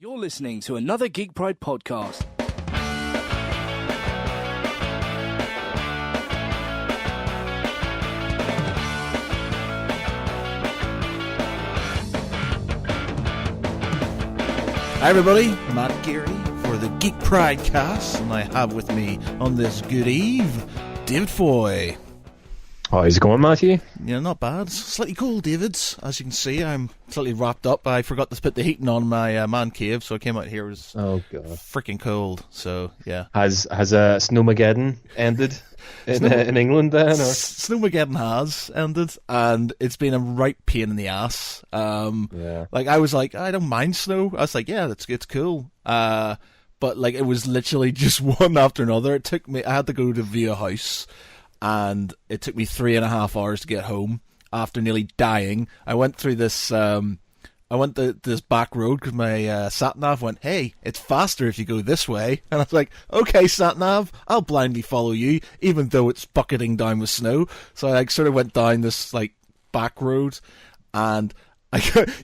You're listening to another Geek Pride podcast. Hi everybody, Matt Geary for the Geek Pride cast, and I have with me on this good eve, David Foy. How's it going, Matthew? Yeah, not bad. Slightly cold, David's. As you can see, I'm slightly wrapped up. I forgot to put the heating on my man cave, so I came out here. It was freaking cold. So yeah. Has Snowmageddon ended in England then? Or? Snowmageddon has ended, and it's been a right pain in the ass. Like I was like, I don't mind snow. I was like, yeah, it's cool. But like it was literally just one after another. It took me. I had to go to view a house. And it took me 3.5 hours to get home after nearly dying. I went through this. I went this back road because my sat nav went, "Hey, it's faster if you go this way." And I was like, "Okay, sat nav, I'll blindly follow you, even though it's bucketing down with snow." So I like sort of went down this like back road, and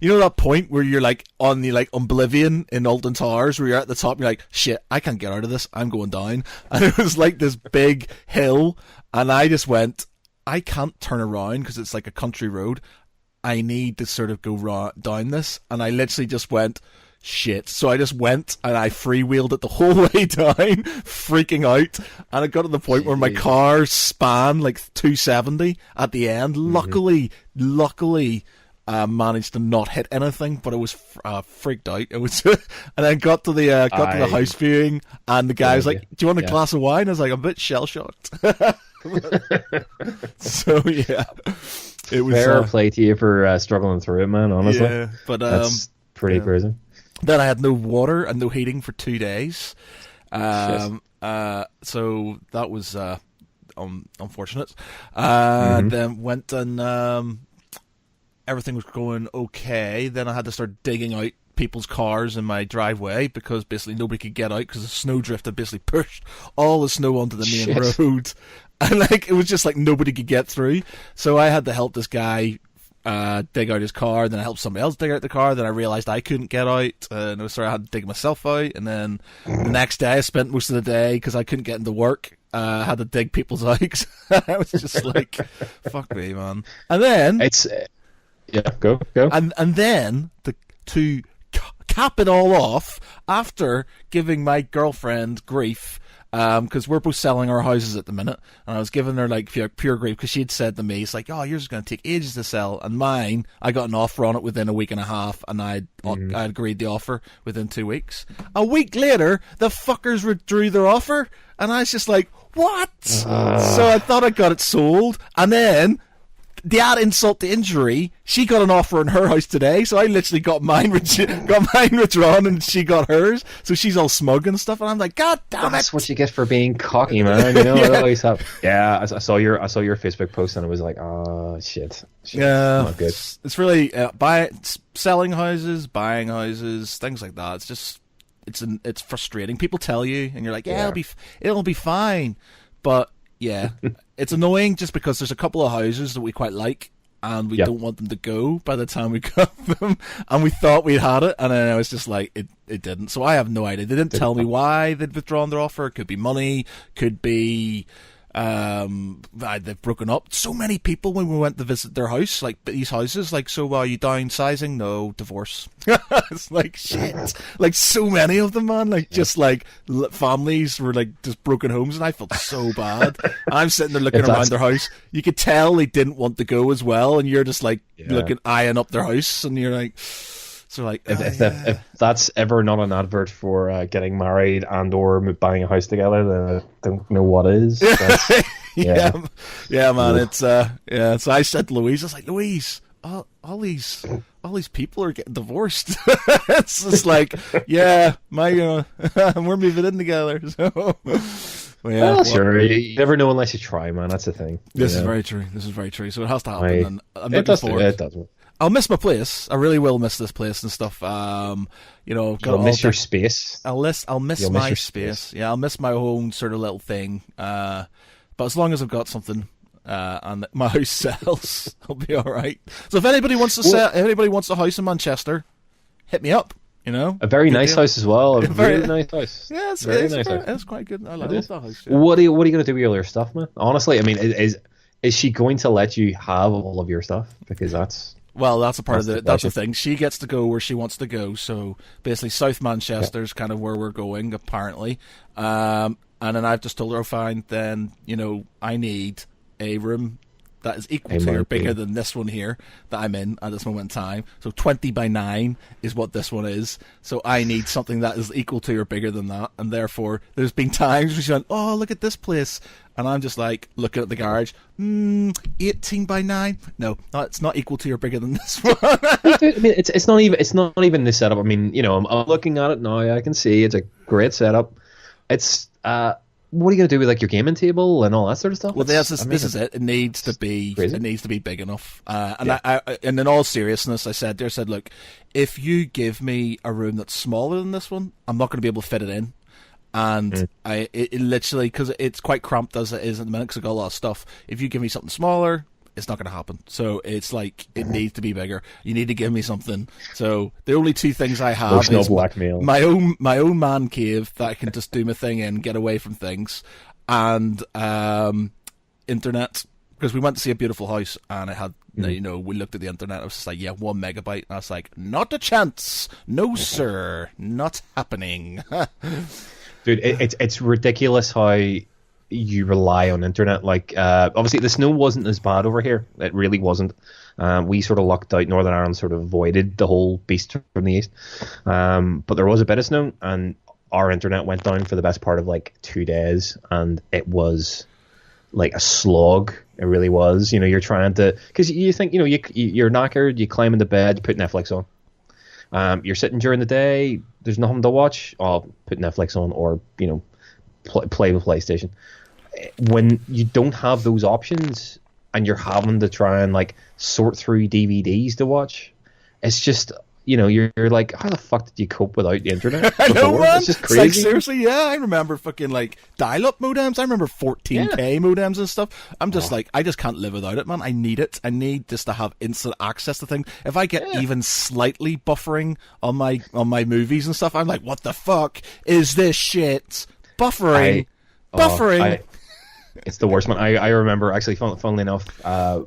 you know that point where you're like on the like Oblivion in Alton Towers, where you're at the top, you're like, "Shit, I can't get out of this. I'm going down." And it was like this big hill. And I just went, I can't turn around because it's like a country road. I need to sort of go down this. And I literally just went, shit. So I just went and I freewheeled it the whole way down, freaking out. And it got to the point where my car span like 270 at the end. Luckily, managed to not hit anything, but it was freaked out. It was, and then got to the house viewing, and the guy was like, "Do you want a glass of wine?" I was like, "I'm a bit shell shocked." So yeah, it was fair play to you for struggling through it, man. Honestly, yeah, but that's pretty crazy. Then I had no water and no heating for 2 days. So that was unfortunate. Then went and everything was going okay. Then I had to start digging out people's cars in my driveway because basically nobody could get out because the snowdrift had basically pushed all the snow onto the main road. And like it was just like nobody could get through. So I had to help this guy dig out his car, then I helped somebody else dig out the car, then I realised I couldn't get out, and I had to dig myself out, and then the next day I spent most of the day, because I couldn't get into work, I had to dig people's out. I was just like, fuck me, man. And then... go. And then, to cap it all off, after giving my girlfriend grief, because we're both selling our houses at the minute, and I was giving her like pure grief because she had said to me, "It's like, oh, yours is going to take ages to sell," and mine, I got an offer on it within a week and a half, and I agreed the offer within 2 weeks. A week later, the fuckers withdrew their offer, and I was just like, what? So I thought I got it sold, and then the add insult to injury, she got an offer on her house today, so I literally got mine withdrawn and she got hers, so she's all smug and stuff, and I'm like, God damn it! That's what you get for being cocky, man. You know, I always have. Yeah, I saw your Facebook post and it was like, oh shit. Yeah, not good. It's really selling houses, buying houses, things like that. It's just it's frustrating. People tell you, and you're like, yeah. it'll be fine, but. Yeah, it's annoying just because there's a couple of houses that we quite like, and we don't want them to go by the time we got them, and we thought we'd had it, and then I was just like, it didn't. So I have no idea. They didn't tell me why they'd withdrawn their offer. It could be money, could be they've broken up. So many people when we went to visit their house, like these houses, like, so are you downsizing? No, divorce. It's like shit. Like so many of them, man. Like just like families were like just broken homes, and I felt so bad. I'm sitting there looking around their house. You could tell they didn't want to go as well, and you're just like eyeing up their house, and you're like. So like, if that's ever not an advert for getting married and or buying a house together, then I don't know what is. Yeah, man. It's So I said to Louise, I was like, Louise, all these people are getting divorced. It's just like, yeah, we're moving in together. So. Well, sure. You never know unless you try, man. That's the thing. This is very true. So it has to happen. And I'm looking forward. It does. I'll miss my place. I really will miss this place and stuff. You'll miss your space. I'll miss my space. Yeah, I'll miss my own sort of little thing. But as long as I've got something and my house sells, I'll be all right. So if anybody wants to sell, if anybody wants a house in Manchester, hit me up. You know, a very nice house as well. A Very- really nice house. yeah, very nice house. it's quite good. I love It is. that house. Yeah. What are you going to do with all your stuff, man? Honestly, I mean, is she going to let you have all of your stuff? Because that's Well, that's the question. thing. She gets to go where she wants to go. So basically, South Manchester's kind of where we're going, apparently. And then I've just told her, oh, fine, then I need a room that is equal to or bigger than this one here that I'm in at this moment in time. So 20 by 9 is what this one is. So I need something that is equal to or bigger than that. And therefore, there's been times where she went, oh, look at this place. And I'm just like, looking at the garage, 18 by 9? No, it's not equal to or bigger than this one. I mean, it's not even the setup. I mean, I'm looking at it now. I can see it's a great setup. It's what are you going to do with like your gaming table and all that sort of stuff? Well, this is it. It needs to be crazy. It needs to be big enough. And in all seriousness, I said, look, if you give me a room that's smaller than this one, I'm not going to be able to fit it in. And it literally, because it's quite cramped as it is at the minute, because I've got a lot of stuff. If you give me something smaller, it's not going to happen. So it's like, it needs to be bigger. You need to give me something. So the only two things I have There's no is blackmail. my own man cave that I can just do my thing in, get away from things, and internet, because we went to see a beautiful house and it had, we looked at the internet. I was just like, 1 megabyte, and I was like, not a chance, no sir, not happening. Dude, it's ridiculous how you rely on internet. Like, obviously the snow wasn't as bad over here. It really wasn't. We sort of lucked out. Northern Ireland sort of avoided the whole beast from the east. But there was a bit of snow, and our internet went down for the best part of like 2 days, and it was like a slog. It really was. You're trying to, because you think, you're knackered, you climb into bed, you put Netflix on. You're sitting during the day, there's nothing to watch. I'll put Netflix on, or play with PlayStation. When you don't have those options and you're having to try and like sort through DVDs to watch, it's just you're like, how the fuck did you cope without the internet? I know, man. It's just It's like, crazy. seriously, yeah. I remember fucking like dial-up modems. I remember 14K modems and stuff. I'm just like, I just can't live without it, man. I need it. I need just to have instant access to things. If I get even slightly buffering on my movies and stuff, I'm like, what the fuck is this shit? Buffering. It's the worst, man. I remember, actually, funnily enough, I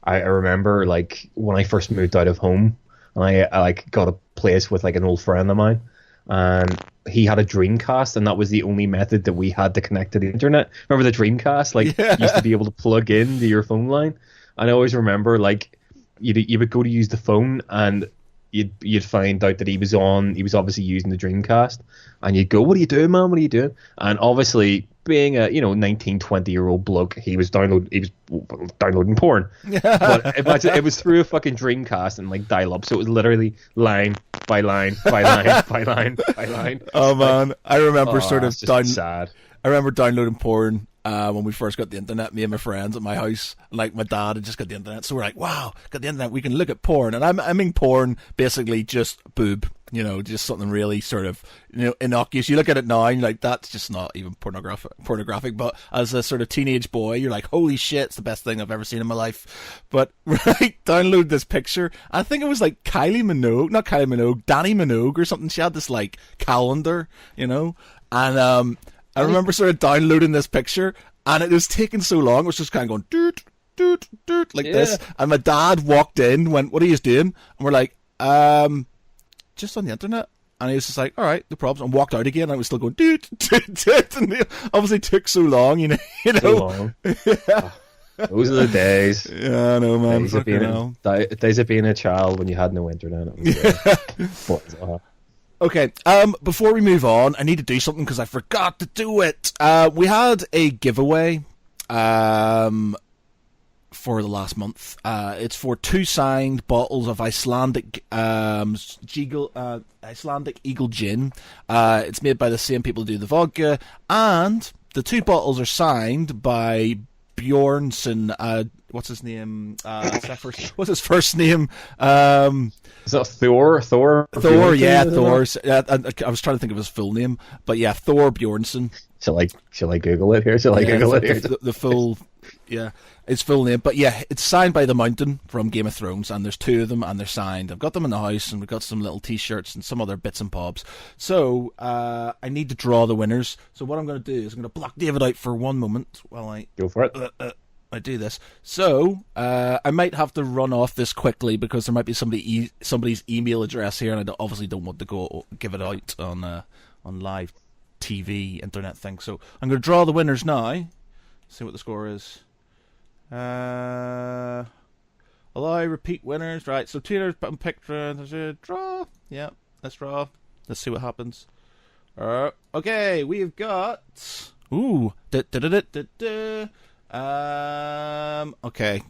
remember like when I first moved out of home, and I like got a place with like an old friend of mine, and he had a Dreamcast, and that was the only method that we had to connect to the internet. Remember the Dreamcast? Like, you used to be able to plug in to your phone line. And I always remember, like, you would go to use the phone, and you'd find out that he was obviously using the Dreamcast, and you'd go, what are you doing, man? What are you doing? And obviously, being a 19, 20-year-old bloke, he was downloading porn. But imagine, it was through a fucking Dreamcast and like dial up, so it was literally line by line by line by line by line. Oh man, I remember sad. I remember downloading porn when we first got the internet, me and my friends at my house. Like, my dad had just got the internet, so we're like, wow, got the internet, we can look at porn. And I mean porn, basically just boob, just something really sort of, innocuous. You look at it now and you're like, that's just not even pornographic. But as a sort of teenage boy, you're like, holy shit, it's the best thing I've ever seen in my life. But, right, download this picture. I think it was like Danny Minogue or something. She had this like calendar, and I remember sort of downloading this picture, and it was taking so long. It was just kind of going doot doot doot like this. And my dad walked in, went, "What are you doing?" And we're like, "Just on the internet." And he was just like, "All right, no problems," and walked out again. And I was still going doot doot doot, and it obviously took so long, So long. Those are the days. Yeah, I know, man. Days of being a child when you had no internet. It was Okay, before we move on, I need to do something because I forgot to do it. We had a giveaway for the last month. It's for 2 signed bottles of Icelandic Eagle Gin. It's made by the same people who do the vodka, and the 2 bottles are signed by Bjornsson. What's his name? What's his first name? Is that Thor? Thor, yeah, Thor. I was trying to think of his full name, but yeah, Thor Bjornsson. Shall I Google it here? Google it here? The full Yeah, it's full name, but yeah, it's signed by the Mountain from Game of Thrones, and there's 2 of them, and they're signed. I've got them in the house, and we've got some little T-shirts and some other bits and bobs. So I need to draw the winners. So what I'm going to do is I'm going to block David out for one moment while I go for it. I do this. So I might have to run off this quickly because there might be somebody's email address here, and I obviously don't want to go give it out on live TV internet thing. So I'm going to draw the winners now. See what the score is. Allow repeat winners. Right, so Taylor's picked draw. Yeah, let's draw. Let's see what happens. Okay, we've got okay,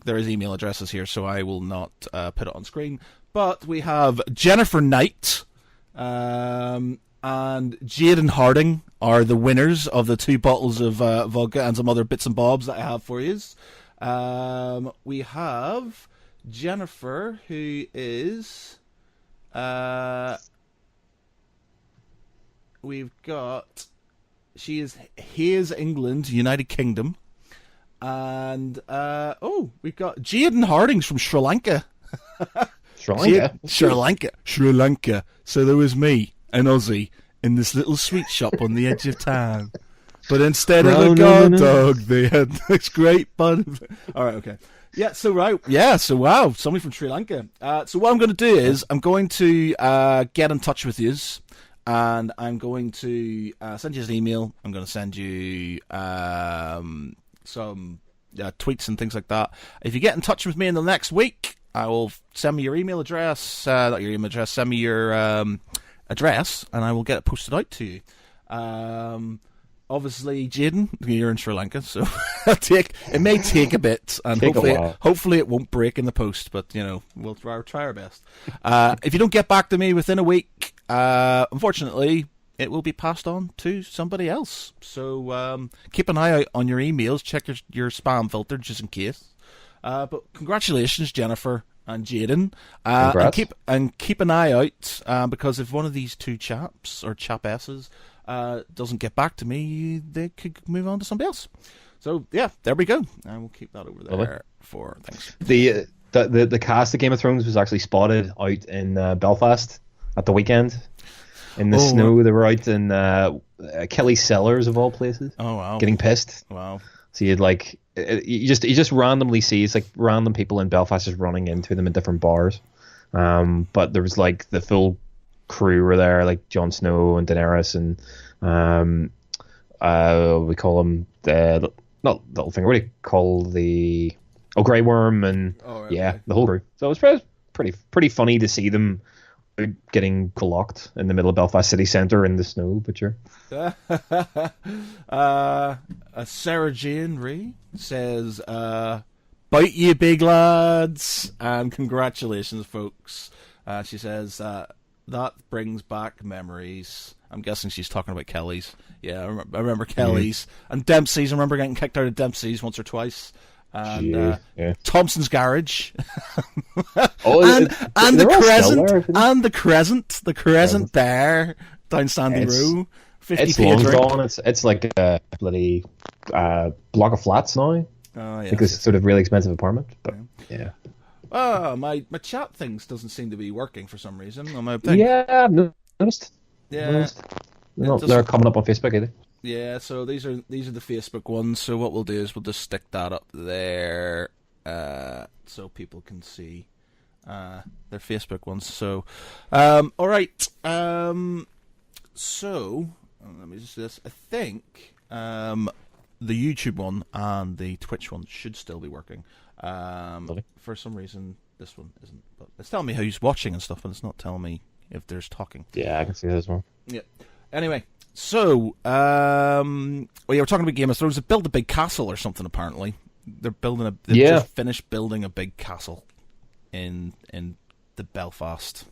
there is email addresses here, so I will not put it on screen. But we have Jennifer Knight and Jaden Harding are the winners of the 2 bottles of vodka and some other bits and bobs that I have for you. We have Jennifer, who is she is Hayes, England, United Kingdom. And we've got Jaden Hardings from Sri Lanka. Sri Lanka. So there was me, an Aussie, in this little sweet shop on the edge of town. But instead of a guard dog, they had this great bun. All right, okay. Yeah, so wow, somebody from Sri Lanka. So what I'm going to do is I'm going to get in touch with you, and I'm going to send you an email. I'm going to send you some tweets and things like that. If you get in touch with me in the next week, I will send me your email address. Not your email address. Send me your address, and I will get it posted out to you. Obviously, Jaden, you're in Sri Lanka, so it may take a bit, and hopefully it won't break in the post. But we'll try our best. If you don't get back to me within a week, unfortunately, it will be passed on to somebody else. So keep an eye out on your emails. Check your spam filter just in case. But congratulations, Jennifer and Jaden. And keep an eye out because if one of these 2 chaps or chapesses doesn't get back to me, they could move on to somebody else. So yeah, there we go. I will keep that over there for thanks. The cast of Game of Thrones was actually spotted out in Belfast at the weekend. In the snow, they were out in Kelly's Cellars of all places. Oh wow! Getting pissed. Wow. So you'd you just randomly see it's like random people in Belfast just running into them in different bars. But there was the full crew were there, like Jon Snow and Daenerys and we call them the not Littlefinger. What do you call the Grey Worm and the whole crew. So it was pretty funny to see them getting locked in the middle of Belfast city centre in the snow, but sure. Sarah Jane Ree says, bite ye big lads, and congratulations folks. She says, that brings back memories. I'm guessing she's talking about Kelly's. Yeah, I remember Kelly's. And Dempsey's. I remember getting kicked out of Dempsey's once or twice. And Thompson's Garage. and the Crescent there down Sandy Row. 50p long gone. It's like a bloody block of flats now. Oh yeah, because it's sort of really expensive apartment. But yeah. Oh, my chat things doesn't seem to be working for some reason on my thing. Yeah, I've noticed. Yeah, they're coming up on Facebook either. Yeah, so these are the Facebook ones. So what we'll do is we'll just stick that up there, so people can see their Facebook ones. So, all right. So let me just do this. I think the YouTube one and the Twitch one should still be working. For some reason, this one isn't. But it's telling me who's watching and stuff, but it's not telling me if there's talking. Yeah, I can see this one. Yeah. Anyway. So, we're talking about Game of Thrones. They built a big castle or something. Apparently, they're building just finished building a big castle in the Belfast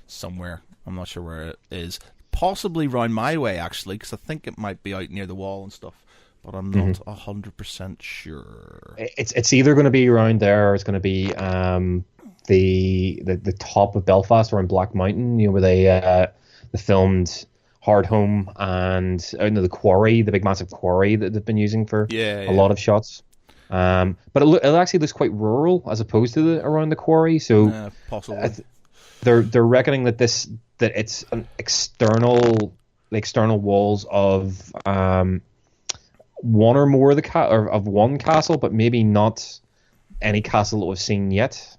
somewhere. I'm not sure where it is. Possibly round my way actually, because I think it might be out near the wall and stuff. But I'm not 100% sure. It's either going to be around there or it's going to be the top of Belfast or in Black Mountain. Where they filmed Hard Home and the quarry, the big massive quarry that they've been using for a lot of shots. But it actually looks quite rural as opposed to around the quarry. So possibly. They're reckoning that it's an the external walls of one or more of of one castle, but maybe not any castle that we've seen yet.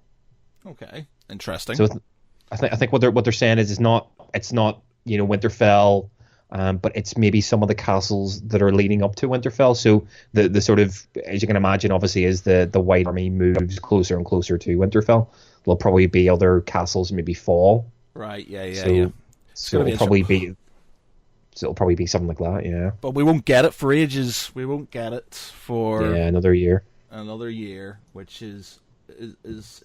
Okay, interesting. So I think what they're saying is it's not Winterfell, but it's maybe some of the castles that are leading up to Winterfell. So the sort of, as you can imagine, obviously, as the White Army moves closer and closer to Winterfell, there'll probably be other castles maybe fall. Right. Yeah. So it'll probably be. So it'll probably be something like that, yeah. But we won't get it for ages. We won't get it for another year. Another year, which is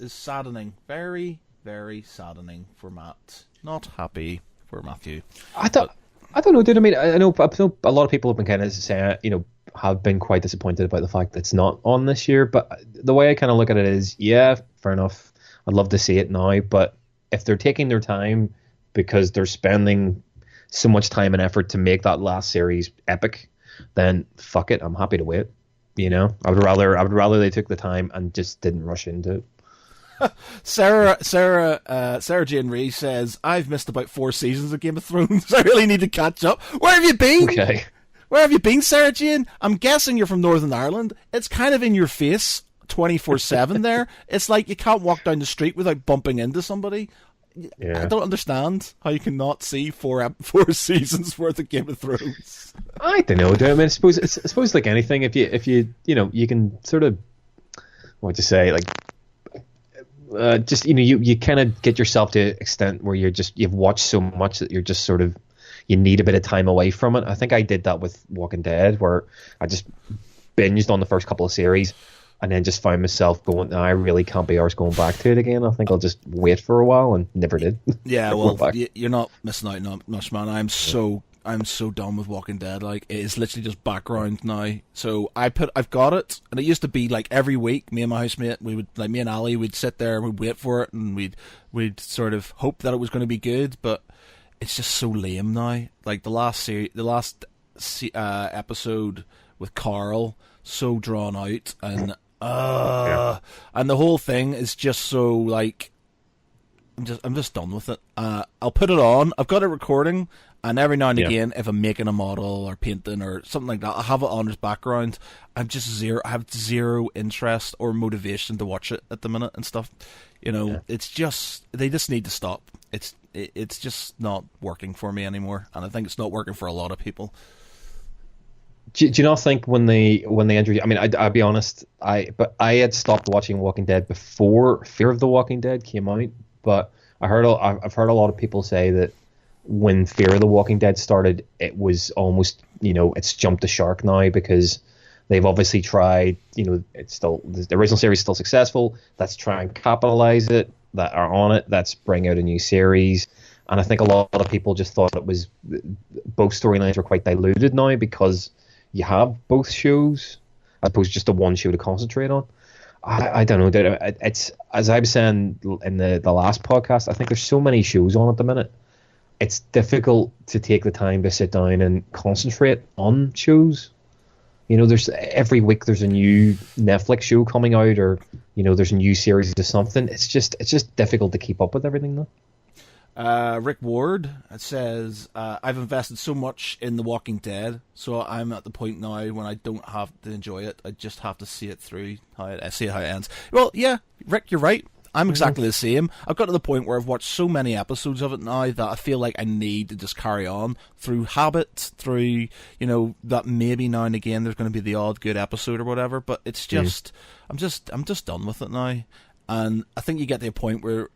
saddening. Very, very saddening for Matt. Not happy for Matthew. I don't know, dude. I mean, I know a lot of people have been kind of saying, have been quite disappointed about the fact that it's not on this year. But the way I kind of look at it is, yeah, fair enough. I'd love to see it now, but if they're taking their time because they're spending so much time and effort to make that last series epic, then fuck it, I'm happy to wait. I would rather they took the time and just didn't rush into it. Sarah Jane Rees says, I've missed about 4 seasons of Game of Thrones. I really need to catch up. Where have you been? Okay. Where have you been, Sarah Jane? I'm guessing you're from Northern Ireland. It's kind of in your face 24/7 there. It's like you can't walk down the street without bumping into somebody. Yeah. I don't understand how you cannot see 4 seasons worth of Game of Thrones. I don't know. I mean, I suppose like anything, if you you can sort of, what to say, like, just you kind of get yourself to an extent where you've watched so much that you're just sort of, you need a bit of time away from it. I think I did that with Walking Dead, where I just binged on the first couple of series. And then just found myself going, no, I really can't be arsed going back to it again. I think I'll just wait for a while, and never did. Yeah, well, you're not missing out on much, man. I'm so done with Walking Dead. Like, it is literally just background now. So I've got it, and it used to be like every week, me and my housemate, me and Ali, we'd sit there and we'd wait for it, and we'd sort of hope that it was going to be good, but it's just so lame now. Like the last episode with Carl, so drawn out, and and the whole thing is just so like, I'm just done with it. I'll put it on. I've got it recording, and every now and again, if I'm making a model or painting or something like that, I have it on as background. I have zero interest or motivation to watch it at the minute and stuff. It's just, they just need to stop. It's just not working for me anymore, and I think it's not working for a lot of people. Do you not think when they introduced? I mean, I'll be honest. I had stopped watching Walking Dead before Fear of the Walking Dead came out. But I've heard a lot of people say that when Fear of the Walking Dead started, it was almost, it's jumped the shark now, because they've obviously tried. It's still, the original series is still successful. Let's try and capitalize it. That are on it. Let's bring out a new series. And I think a lot of people just thought it was, both storylines were quite diluted now, because you have both shows as opposed to just the one show to concentrate on. I don't know. It's, as I was saying in the last podcast, I think there's so many shows on at the minute. It's difficult to take the time to sit down and concentrate on shows. There's every week there's a new Netflix show coming out, or there's a new series of something. It's just difficult to keep up with everything though. Rick Ward says, I've invested so much in The Walking Dead, so I'm at the point now when I don't have to enjoy it. I just have to see it through, see how it ends. Well, yeah, Rick, you're right. I'm exactly the same. I've got to the point where I've watched so many episodes of it now that I feel like I need to just carry on through habit, through, that maybe now and again there's going to be the odd good episode or whatever, but it's just, I'm just done with it now. And I think you get to a point where,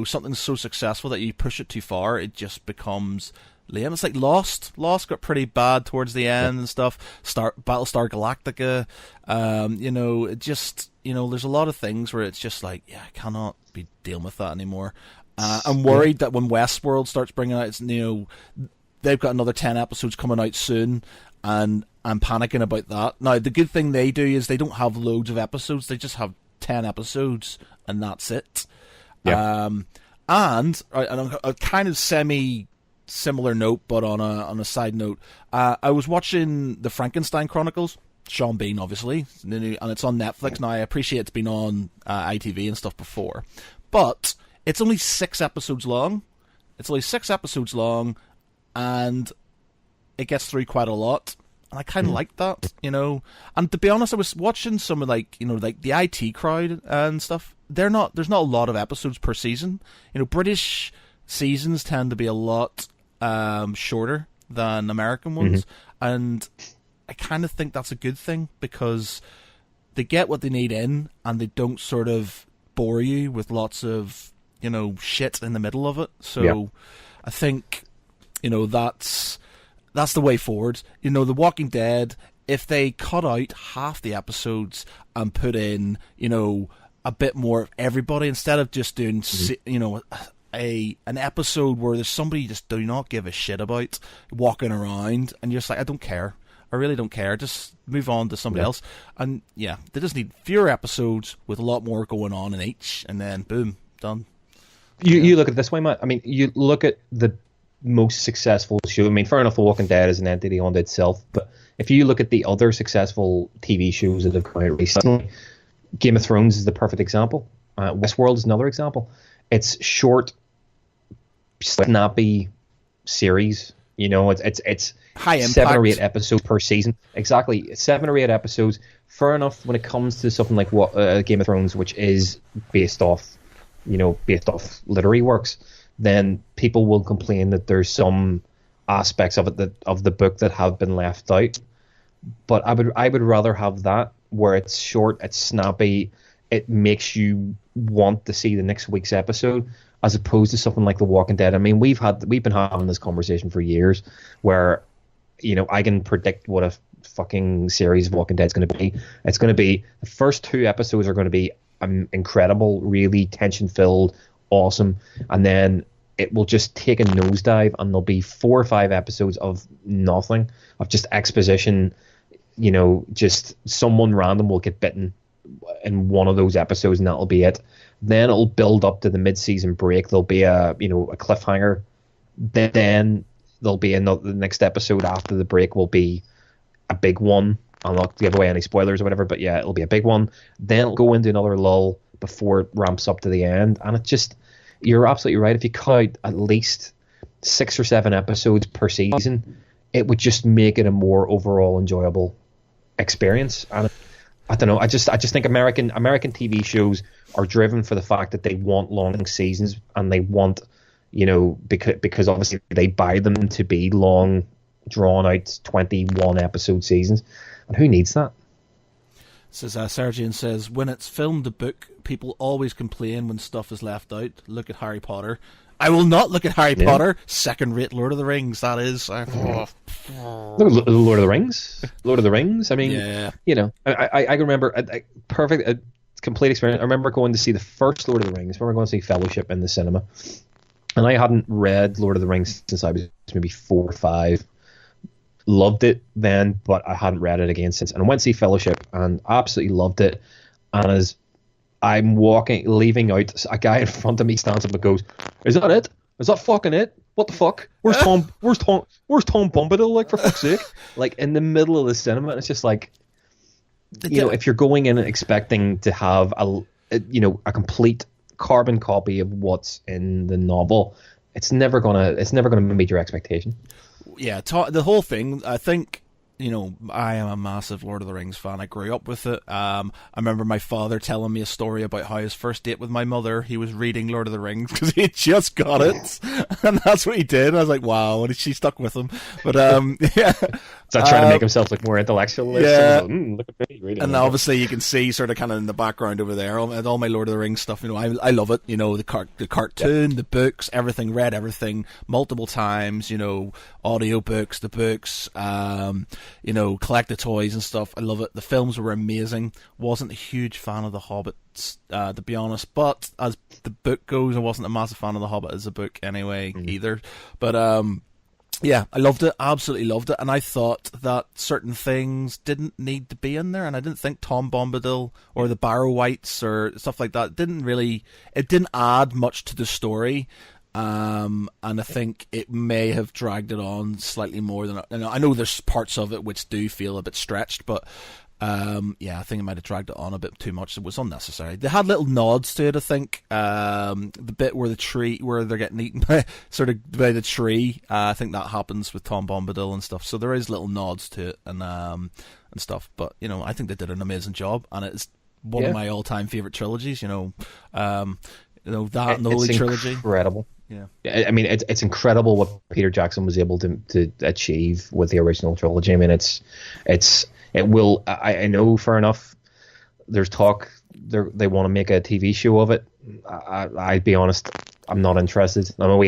something's so successful that you push it too far, it just becomes lame. It's like Lost. Lost got pretty bad towards the end and stuff. Battlestar Galactica. It just, there's a lot of things where it's just like, yeah, I cannot be dealing with that anymore. I'm worried that when Westworld starts bringing out, they've got another 10 episodes coming out soon, and I'm panicking about that. Now, the good thing they do is they don't have loads of episodes. They just have 10 episodes, and that's it. Yeah. And on a kind of semi-similar note, but on a side note, I was watching the Frankenstein Chronicles, Sean Bean, obviously, and it's on Netflix now. I appreciate it's been on ITV and stuff before, but it's only 6 episodes long. And it gets through quite a lot. And I kind of like that, And to be honest, I was watching some of like the IT crowd and stuff. There's not a lot of episodes per season. British seasons tend to be a lot shorter than American ones, and I kind of think that's a good thing because they get what they need in, and they don't sort of bore you with lots of shit in the middle of it. So I think that's the way forward. The Walking Dead, if they cut out half the episodes and put in a bit more of everybody instead of just doing an episode where there's somebody you just do not give a shit about walking around, and you're just like, I don't care. I really don't care. Just move on to somebody else. And they just need fewer episodes with a lot more going on in each, and then boom, done. You look at it this way, Matt. I mean, you look at the most successful show. I mean, fair enough, The Walking Dead is an entity unto itself, but if you look at the other successful TV shows that have come out recently, Game of Thrones is the perfect example. Westworld is another example. It's short, snappy series. It's high impact. 7 or 8 episodes per season. Exactly, 7 or 8 episodes. Fair enough when it comes to something like what Game of Thrones, which is based off literary works. Then people will complain that there's some aspects of it of the book that have been left out. But I would rather have that where it's short, it's snappy, it makes you want to see the next week's episode, as opposed to something like The Walking Dead. I mean, we've been having this conversation for years, where I can predict what a fucking series of Walking Dead is going to be. It's going to be the first 2 episodes are going to be incredible, really tension filled, awesome, and then it will just take a nosedive, and there'll be 4 or 5 episodes of nothing, of just exposition. Just someone random will get bitten in one of those episodes, and that'll be it. Then it'll build up to the mid-season break. There'll be a cliffhanger. Then there'll be the next episode after the break will be a big one. I'll not give away any spoilers or whatever, but yeah, it'll be a big one. Then it'll go into another lull before it ramps up to the end. And it just, you're absolutely right. If you cut out at least 6 or 7 episodes per season, it would just make it a more overall enjoyable experience. And I don't know. I just think American TV shows are driven for the fact that they want long seasons, and they want, because obviously they buy them to be long, drawn out 21 episode seasons, and who needs that? Says Sergeant says, when it's filmed a book, people always complain when stuff is left out. Look at Harry Potter. I will not look at Harry Potter. Second-rate Lord of the Rings, that is. Look at Lord of the Rings. Lord of the Rings. I mean, I can remember a complete experience. I remember going to see the first Lord of the Rings. I remember going to see Fellowship in the cinema, and I hadn't read Lord of the Rings since I was maybe 4 or 5. Loved it then, but I hadn't read it again since. And I went to see Fellowship and absolutely loved it. And as I'm leaving out, a guy in front of me stands up and goes, "Is that it? Is that fucking it? What the fuck? Where's Tom Bombadil, like, for fuck's sake?" Like, in the middle of the cinema, and it's just like, if you're going in and expecting to have a complete carbon copy of what's in the novel, it's never gonna meet your expectation. Yeah, the whole thing, I think, I am a massive Lord of the Rings fan. I grew up with it. I remember my father telling me a story about how his first date with my mother, he was reading Lord of the Rings because he had just got it, and that's what he did. And I was like, wow, and she stuck with him. But yeah, is that trying to make himself look more intellectual? Yeah, look at me reading. And obviously you can see sort of kind of in the background over there all my Lord of the Rings stuff. I love it. The cartoon, the books, everything. Read everything multiple times. Audio books, the books. Collect the toys and stuff. I love it. The films were amazing. Wasn't a huge fan of The Hobbit, to be honest. But as the book goes, I wasn't a massive fan of The Hobbit as a book anyway either. But yeah, I loved it. Absolutely loved it. And I thought that certain things didn't need to be in there. And I didn't think Tom Bombadil or the Barrow Wights or stuff like that didn't add much to the story. and I think it may have dragged it on slightly more than I know. There's parts of it which do feel a bit stretched, but I think it might have dragged it on a bit too much. It was unnecessary. They had little nods to it, I think. The bit where they're getting eaten by the tree. I think that happens with Tom Bombadil and stuff. So there is little nods to it and stuff. But I think they did an amazing job, and it's one of my all-time favorite trilogies. That and the Holy Trilogy. Incredible. Yeah, I mean, it's incredible what Peter Jackson was able to achieve with the original trilogy. I mean, it will. I know, fair enough. There's talk they want to make a TV show of it. I'd be honest, I'm not interested. I mean, we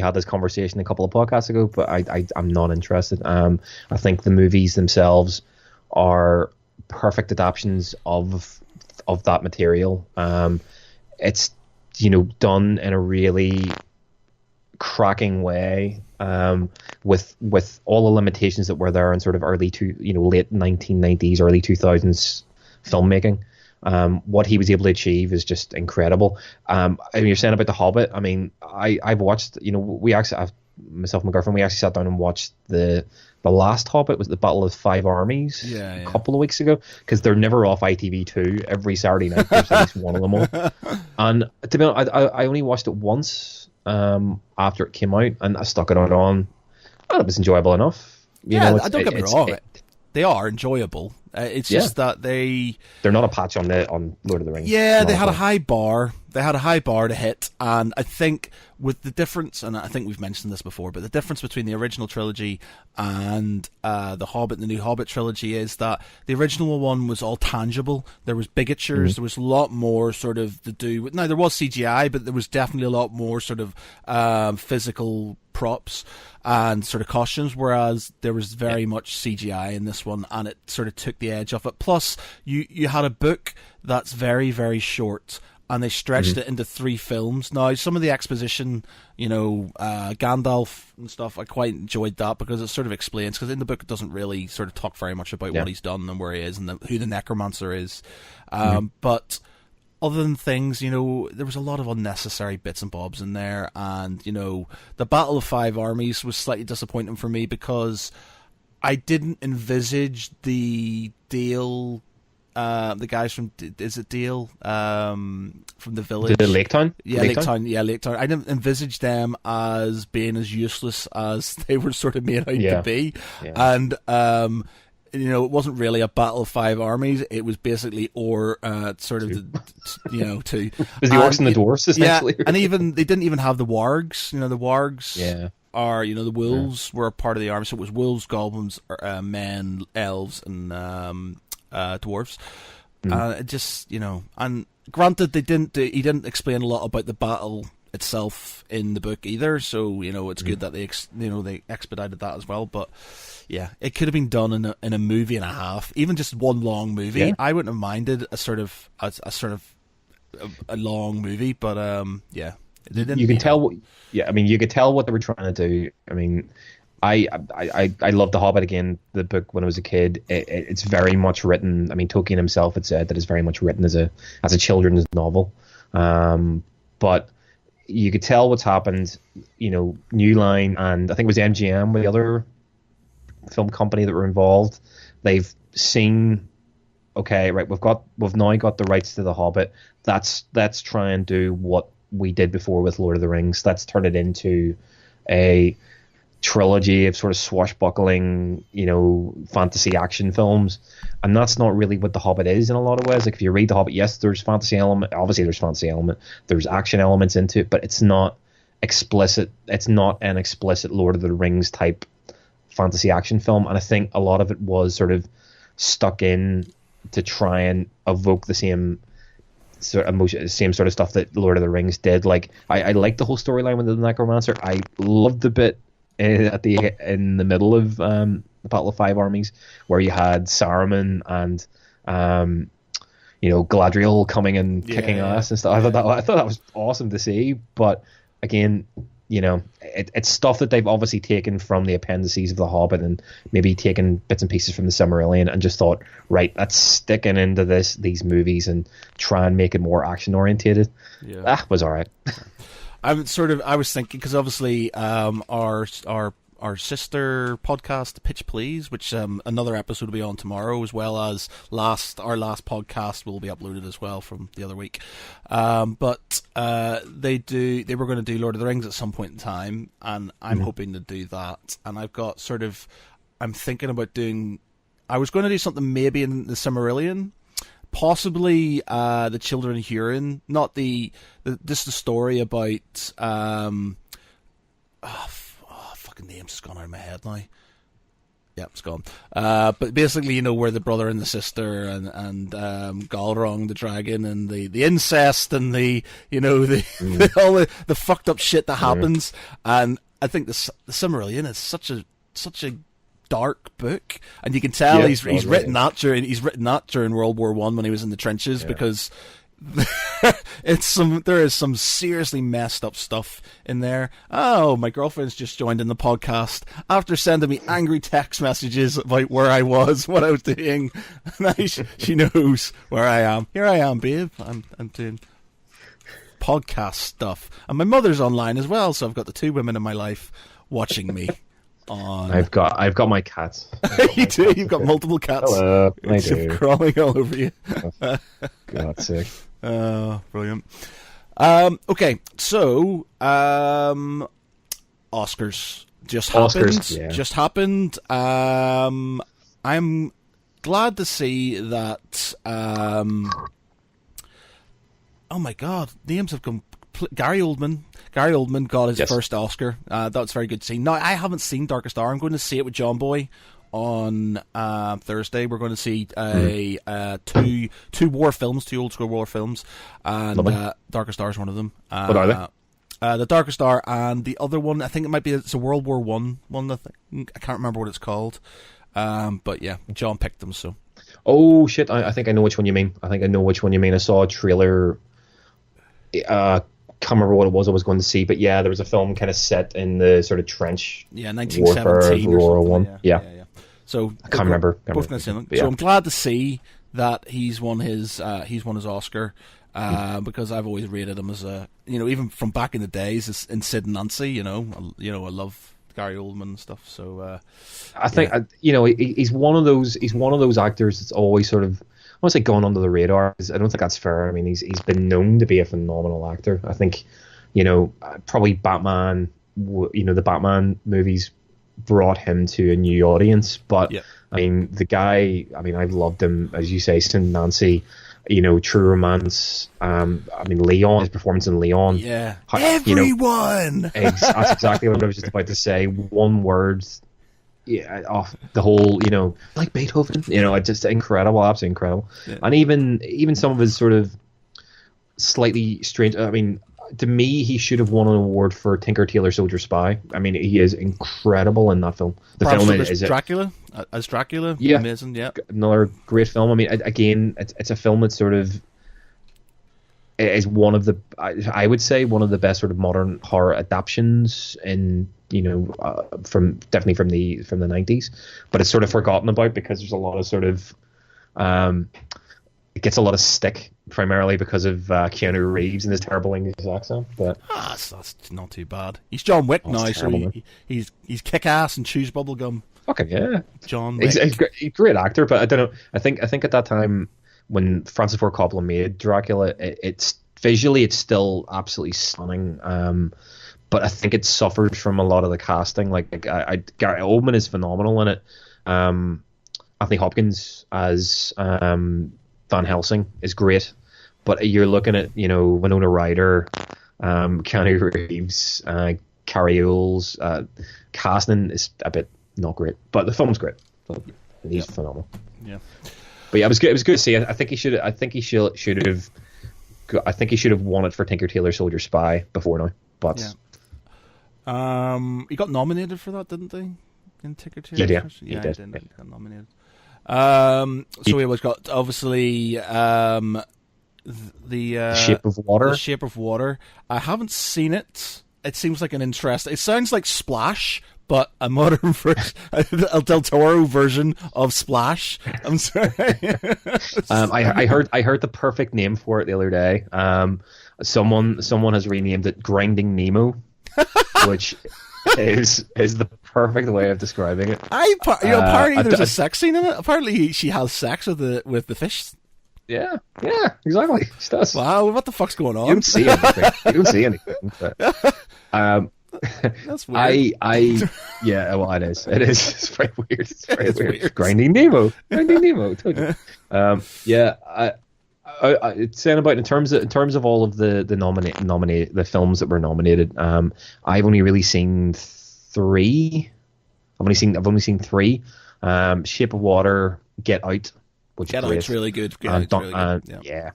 had this conversation a couple of podcasts ago, but I'm not interested. I think the movies themselves are perfect adaptations of that material. It's done in a really cracking way, with all the limitations that were there in sort of late 1990s, early 2000s filmmaking. What he was able to achieve is just incredible. I mean, you're saying about The Hobbit. I mean, I've watched. Myself and my girlfriend, we actually sat down and watched the last Hobbit. Was the Battle of Five Armies a couple of weeks ago, because they're never off ITV2 every Saturday night. There's at least one of them on. And to be honest, I only watched it once after it came out, and I stuck it on. And it was enjoyable enough. Don't get me wrong. They are enjoyable. It's just that they're not a patch on Lord of the Rings. Yeah, they had a high bar. They had a high bar to hit, and I think with the difference, and I think we've mentioned this before, but the difference between the original trilogy and The Hobbit, the new Hobbit trilogy, is that the original one was all tangible. There was bigatures. There was a lot more sort of to do with. Now there was CGI, but there was definitely a lot more sort of physical props and sort of costumes, whereas there was very much CGI in this one, and it sort of took the edge off it. Plus, you had a book that's very, very short, and they stretched it into 3 films. Now, some of the exposition, Gandalf and stuff, I quite enjoyed that because it sort of explains, because in the book it doesn't really sort of talk very much about what he's done and where he is and who the necromancer is. But other than things, there was a lot of unnecessary bits and bobs in there, and, the Battle of Five Armies was slightly disappointing for me because I didn't envisage the Dale, the guys from, is it Dale, from the village? The Lake Town? Yeah, Lake Town. Yeah, Lake Town. I didn't envisage them as being as useless as they were sort of made out to be. Yeah. And, it wasn't really a battle of 5 armies. It was basically two. It was the orcs and the dwarves, essentially. Yeah, and they didn't even have the wargs. The wargs are, the wolves were a part of the army. So it was wolves, goblins, men, elves, and dwarves. It just, and granted, he didn't explain a lot about the battle itself in the book either. So it's good that they expedited that as well. But yeah, it could have been done in a movie and a half, even just one long movie. Yeah. I wouldn't have minded a long movie, but they didn't. You can tell. You could tell what they were trying to do. I mean, I loved The Hobbit again, the book, when I was a kid. It's very much written. I mean, Tolkien himself had said that it's very much written as a children's novel, but you could tell what's happened. New Line and I think it was MGM, with the other film company that were involved. They've seen, okay, right, we've now got the rights to The Hobbit. Let's try and do what we did before with Lord of the Rings. Let's turn it into a trilogy of sort of swashbuckling, fantasy action films. And that's not really what The Hobbit is in a lot of ways. Like, if you read The Hobbit, yes, there's fantasy element. Obviously, there's fantasy element. There's action elements into it, but it's not explicit. It's not an explicit Lord of the Rings type fantasy action film. And I think a lot of it was sort of stuck in to try and evoke the same sort of emotion, same sort of stuff that Lord of the Rings did. Like, I liked the whole storyline with the Necromancer. I loved the bit in the middle of the Battle of Five Armies, where you had Saruman and Galadriel coming and kicking ass and stuff. I thought that was awesome to see. But again, it's stuff that they've obviously taken from the appendices of The Hobbit and maybe taken bits and pieces from the Silmarillion and just thought, right, let's stick it into these movies and try and make it more action orientated. Yeah. That was all right. I was thinking, because obviously our sister podcast, Pitch Please, which another episode will be on tomorrow, as well as our last podcast will be uploaded as well from the other week. But they were going to do Lord of the Rings at some point in time, and I'm hoping to do that. And I've got I'm thinking about I was going to do something maybe in the Silmarillion, possibly the Children of Hurin, not the story about fucking name's just gone out of my head now. Yeah, it's gone. But basically, where the brother and the sister and Galrong the dragon and the incest and the all the fucked up shit that happens. And I think the Silmarillion is such a dark book, and you can tell he's written that during World War I when he was in the trenches, because there is some seriously messed up stuff in there. Oh, my girlfriend's just joined in the podcast after sending me angry text messages about where I was, what I was doing. Now she knows where I am. Here I am, babe. I'm doing podcast stuff, and my mother's online as well, so I've got the two women in my life watching me. I've got my cats. You do? You've got multiple cats. Hello, I do. Crawling all over you. God's sake. Oh, brilliant. Okay, so Oscars just happened. I'm glad to see that. Oh my God, names have come. Gary Oldman got his first Oscar. That's very good to see. Now, I haven't seen Darkest Hour. I'm going to see it with John Boy on Thursday. We're going to see two war films, two old school war films, and Darkest Hour is one of them. What are they? The Darkest Hour and the other one, I think it's a World War one. I can't remember what it's called. But yeah, John picked them. So. Oh shit! I think I know which one you mean. I saw a trailer. Can't remember what it was I was going to see, but yeah, there was a film kind of set in the sort of trench. Yeah, 1917 or something. One. Yeah. So I can't remember. So I'm glad to see that he's won his Oscar, because I've always rated him as even from back in the days in Sid and Nancy. I love Gary Oldman and stuff. So I think he's one of those actors that's always sort of, I won't say gone under the radar. I don't think that's fair. I mean, he's been known to be a phenomenal actor. I think, probably Batman, the Batman movies brought him to a new audience. But, I mean, the guy, I've loved him, as you say, Sin Nancy, True Romance. Leon, his performance in Leon. Yeah. Everyone! That's exactly what I was just about to say. One word. Yeah, the whole, like Beethoven, just incredible, absolutely incredible. Yeah. And even some of his sort of slightly strange, to me, he should have won an award for Tinker Tailor Soldier Spy. He is incredible in that film. The film is Dracula, as Dracula, yeah, amazing, yeah. Another great film. Again, it's a film that sort of is one of the, I would say, one of the best sort of modern horror adaptations in, from the 90s, but it's sort of forgotten about because there's a lot of sort of it gets a lot of stick primarily because of Keanu Reeves and his terrible English accent. But that's not too bad. He's John Wick now, terrible, so he's kick ass and chews bubblegum. Fucking yeah, John Wick. He's a great actor, but I don't know. I think at that time when Francis Ford Coppola made Dracula, it's visually it's still absolutely stunning. But I think it suffered from a lot of the casting. Gary Oldman is phenomenal in it. Anthony Hopkins as Van Helsing is great. But you're looking at, Winona Ryder, Keanu Reeves, Carrie Ells. Casting is a bit not great, but the film's great. He's phenomenal. Yeah. But yeah, it was good. It was good to see. I think he should have won it for Tinker Tailor Soldier Spy before now. But. Yeah. He got nominated for that, didn't he? In Tinker Tailor? Yeah, he did. He got nominated. So we always got obviously the Shape of Water. The Shape of Water. I haven't seen it. It seems like an interest. It sounds like Splash, but a modern version, a Del Toro version of Splash. I'm sorry. I heard the perfect name for it the other day. Someone has renamed it Grinding Nemo, which is the perfect way of describing it. Apparently there's a sex scene in it. Apparently she has sex with the fish. Yeah, exactly. She does. Wow, what the fuck's going on? You don't see anything. But, that's weird. Yeah, well, it is. It's very weird. It's very weird. Grinding Nemo. Told you. It's saying about in terms of all of the films that were nominated. I've only really seen 3. I've only seen 3. Shape of Water, Get Out. Get Out's really good. Yeah,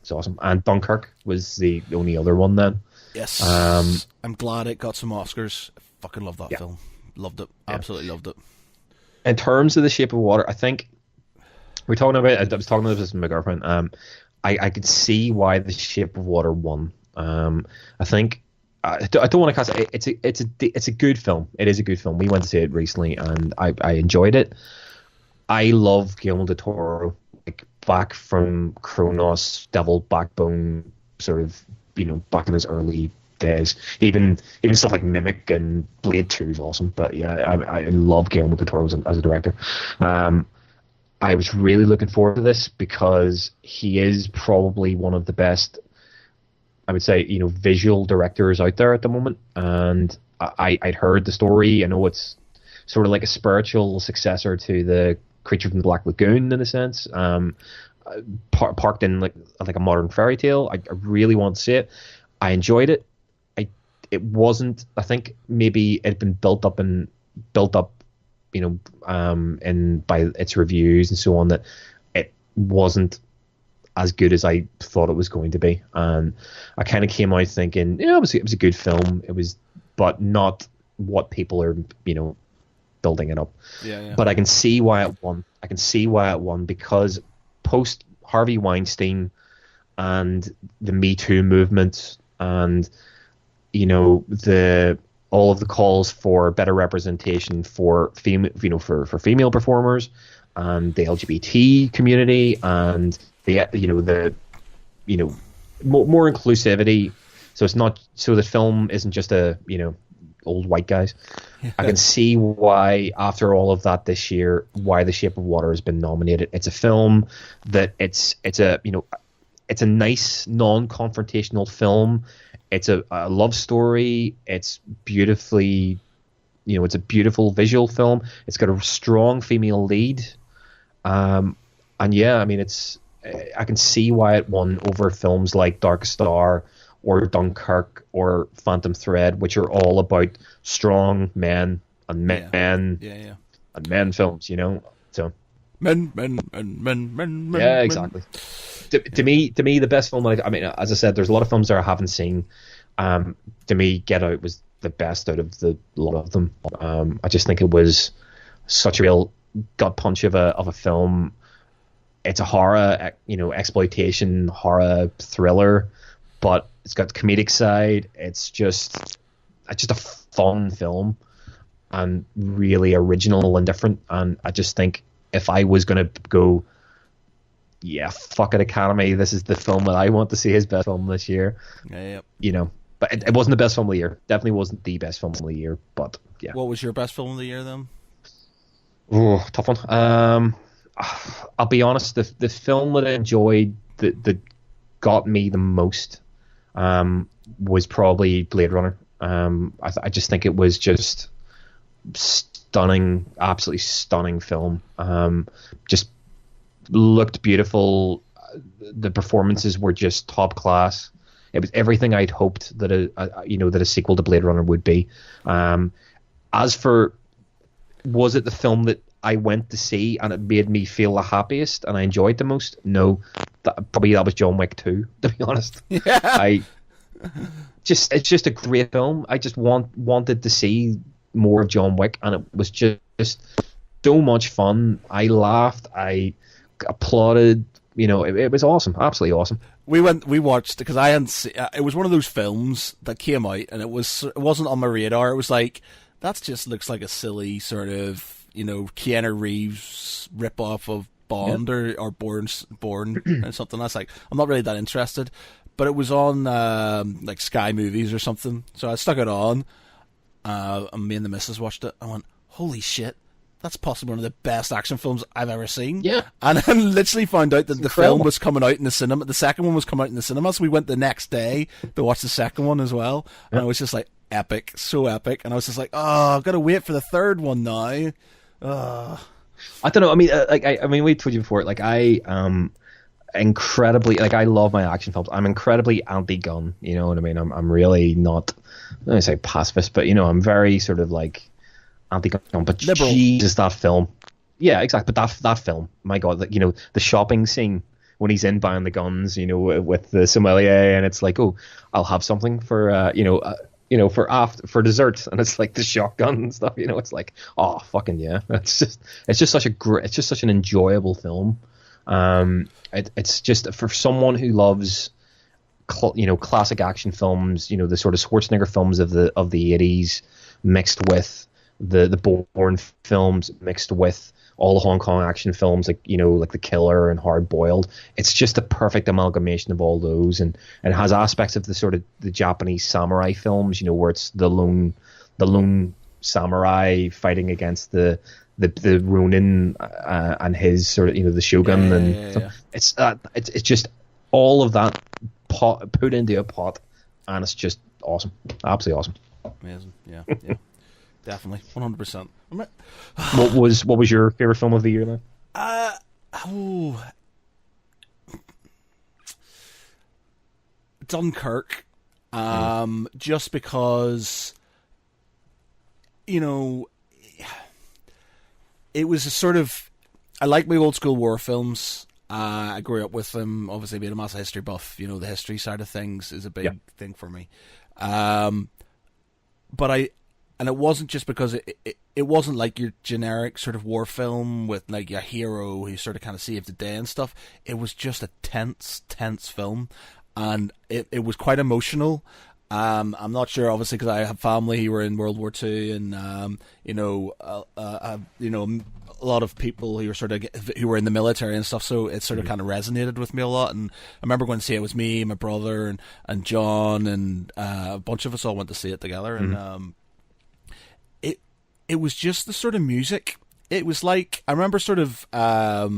it's awesome. And Dunkirk was the only other one then. Yes. I'm glad it got some Oscars. I fucking love that film. Loved it. Absolutely loved it. In terms of The Shape of Water, I think I was talking about this with my girlfriend. I could see why The Shape of Water won. I think I don't want to cast it. It's a good film. It is a good film. We went to see it recently, and I enjoyed it. I love Guillermo del Toro, like back from Kronos, Devil Backbone, sort of, back in his early days. Even stuff like Mimic and Blade 2 is awesome. But yeah, I love Guillermo del Toro as a director. I was really looking forward to this because he is probably one of the best, I would say, visual directors out there at the moment. And I'd heard the story. I know it's sort of like a spiritual successor to the Creature from the Black Lagoon in a sense. Parked in like a modern fairy tale. I really want to see it. I enjoyed it. It wasn't. I think maybe it had been built up, and by its reviews and so on, that it wasn't as good as I thought it was going to be. And I kind of came out thinking, it was a good film. It was, but not what people are, building it up. Yeah. But I can see why it won. Because post Harvey Weinstein and the Me Too movement, and all of the calls for better representation for female for female performers, and the LGBT community, and the more inclusivity. So it's not, so the film isn't just a old white guys. I can see why, after all of that this year, why The Shape of Water has been nominated. It's a film that it's a nice non-confrontational film. It's a love story. It's beautifully, it's a beautiful visual film. It's got a strong female lead. And yeah, I mean, I can see why it won over films like Darkest Star or Dunkirk or Phantom Thread, which are all about strong men and men and men films, So men. Yeah, exactly. To me, the best film. I mean, as I said, there's a lot of films that I haven't seen. To me, Get Out was the best out of the lot of them. I just think it was such a real gut punch of a film. It's a horror, exploitation horror thriller, but it's got the comedic side. It's just a fun film and really original and different. And I just think if I was going to go, fuck it, Academy, this is the film that I want to see as best film this year. But it wasn't the best film of the year. Definitely wasn't the best film of the year. But yeah. What was your best film of the year then? Oh, tough one. I'll be honest. The film that I enjoyed that got me the most was probably Blade Runner. I just think it was just stunning, absolutely stunning film. Just looked beautiful. The performances were just top class. It was everything I'd hoped that a sequel to Blade Runner would be. As for, was it the film that I went to see and it made me feel the happiest and I enjoyed the most? No, probably that was John Wick 2, to be honest. Yeah. It's just a great film. I just wanted to see more of John Wick, and it was just so much fun. I laughed, I applauded. It was awesome, absolutely awesome. We watched, because I hadn't seen, it was one of those films that came out and it wasn't on my radar. It was like that just looks like a silly sort of, Keanu Reeves rip-off of Bond or Bourne or something. That's like, I'm not really that interested. But it was on like Sky Movies or something, so I stuck it on. And me and the missus watched it. I went, holy shit, that's possibly one of the best action films I've ever seen. Yeah. And I literally found out that the film was coming out in the cinema. The second one was coming out in the cinema, so we went the next day to watch the second one as well. And I was just like, epic, so epic. And I was just like, oh, I've got to wait for the third one now. I don't know. I mean, we told you before. Like, I incredibly, like, I love my action films. I'm incredibly anti-gun. You know what I mean? I'm really not. I don't say pacifist, but I'm very sort of like anti-gun. But liberal. Jesus, that film. Yeah, exactly. But that film, my God, like, the shopping scene when he's in buying the guns, with the sommelier, and it's like, oh, I'll have something for for dessert, and it's like the shotgun and stuff. It's like, oh, fucking yeah. It's just such an enjoyable film. It's just for someone who loves classic action films, the sort of Schwarzenegger films of the 80s, mixed with the Bourne films, mixed with all the Hong Kong action films, like The Killer and Hard Boiled. It's just a perfect amalgamation of all those, and it has aspects of the sort of the Japanese samurai films, where it's the lone samurai fighting against the Ronin and his sort of the Shogun, it's just all of that put into a pot, and it's just awesome, absolutely awesome, amazing, yeah. Definitely, 100%. What was your favorite film of the year then? Dunkirk, just because it was a sort of, I like my old school war films. I grew up with them. Obviously, being a massive history buff, the history side of things is a big thing for me. And it wasn't just because it wasn't like your generic sort of war film with like a hero who sort of kind of saved the day and stuff. It was just a tense film, and it was quite emotional. I'm not sure, obviously, because I have family who were in World War II, and a lot of people who were in the military and stuff. So it sort of kind of resonated with me a lot. And I remember going to see it. It was me, my brother, and John, and a bunch of us all went to see it together. And it was just the sort of music. It was like, I remember sort of, I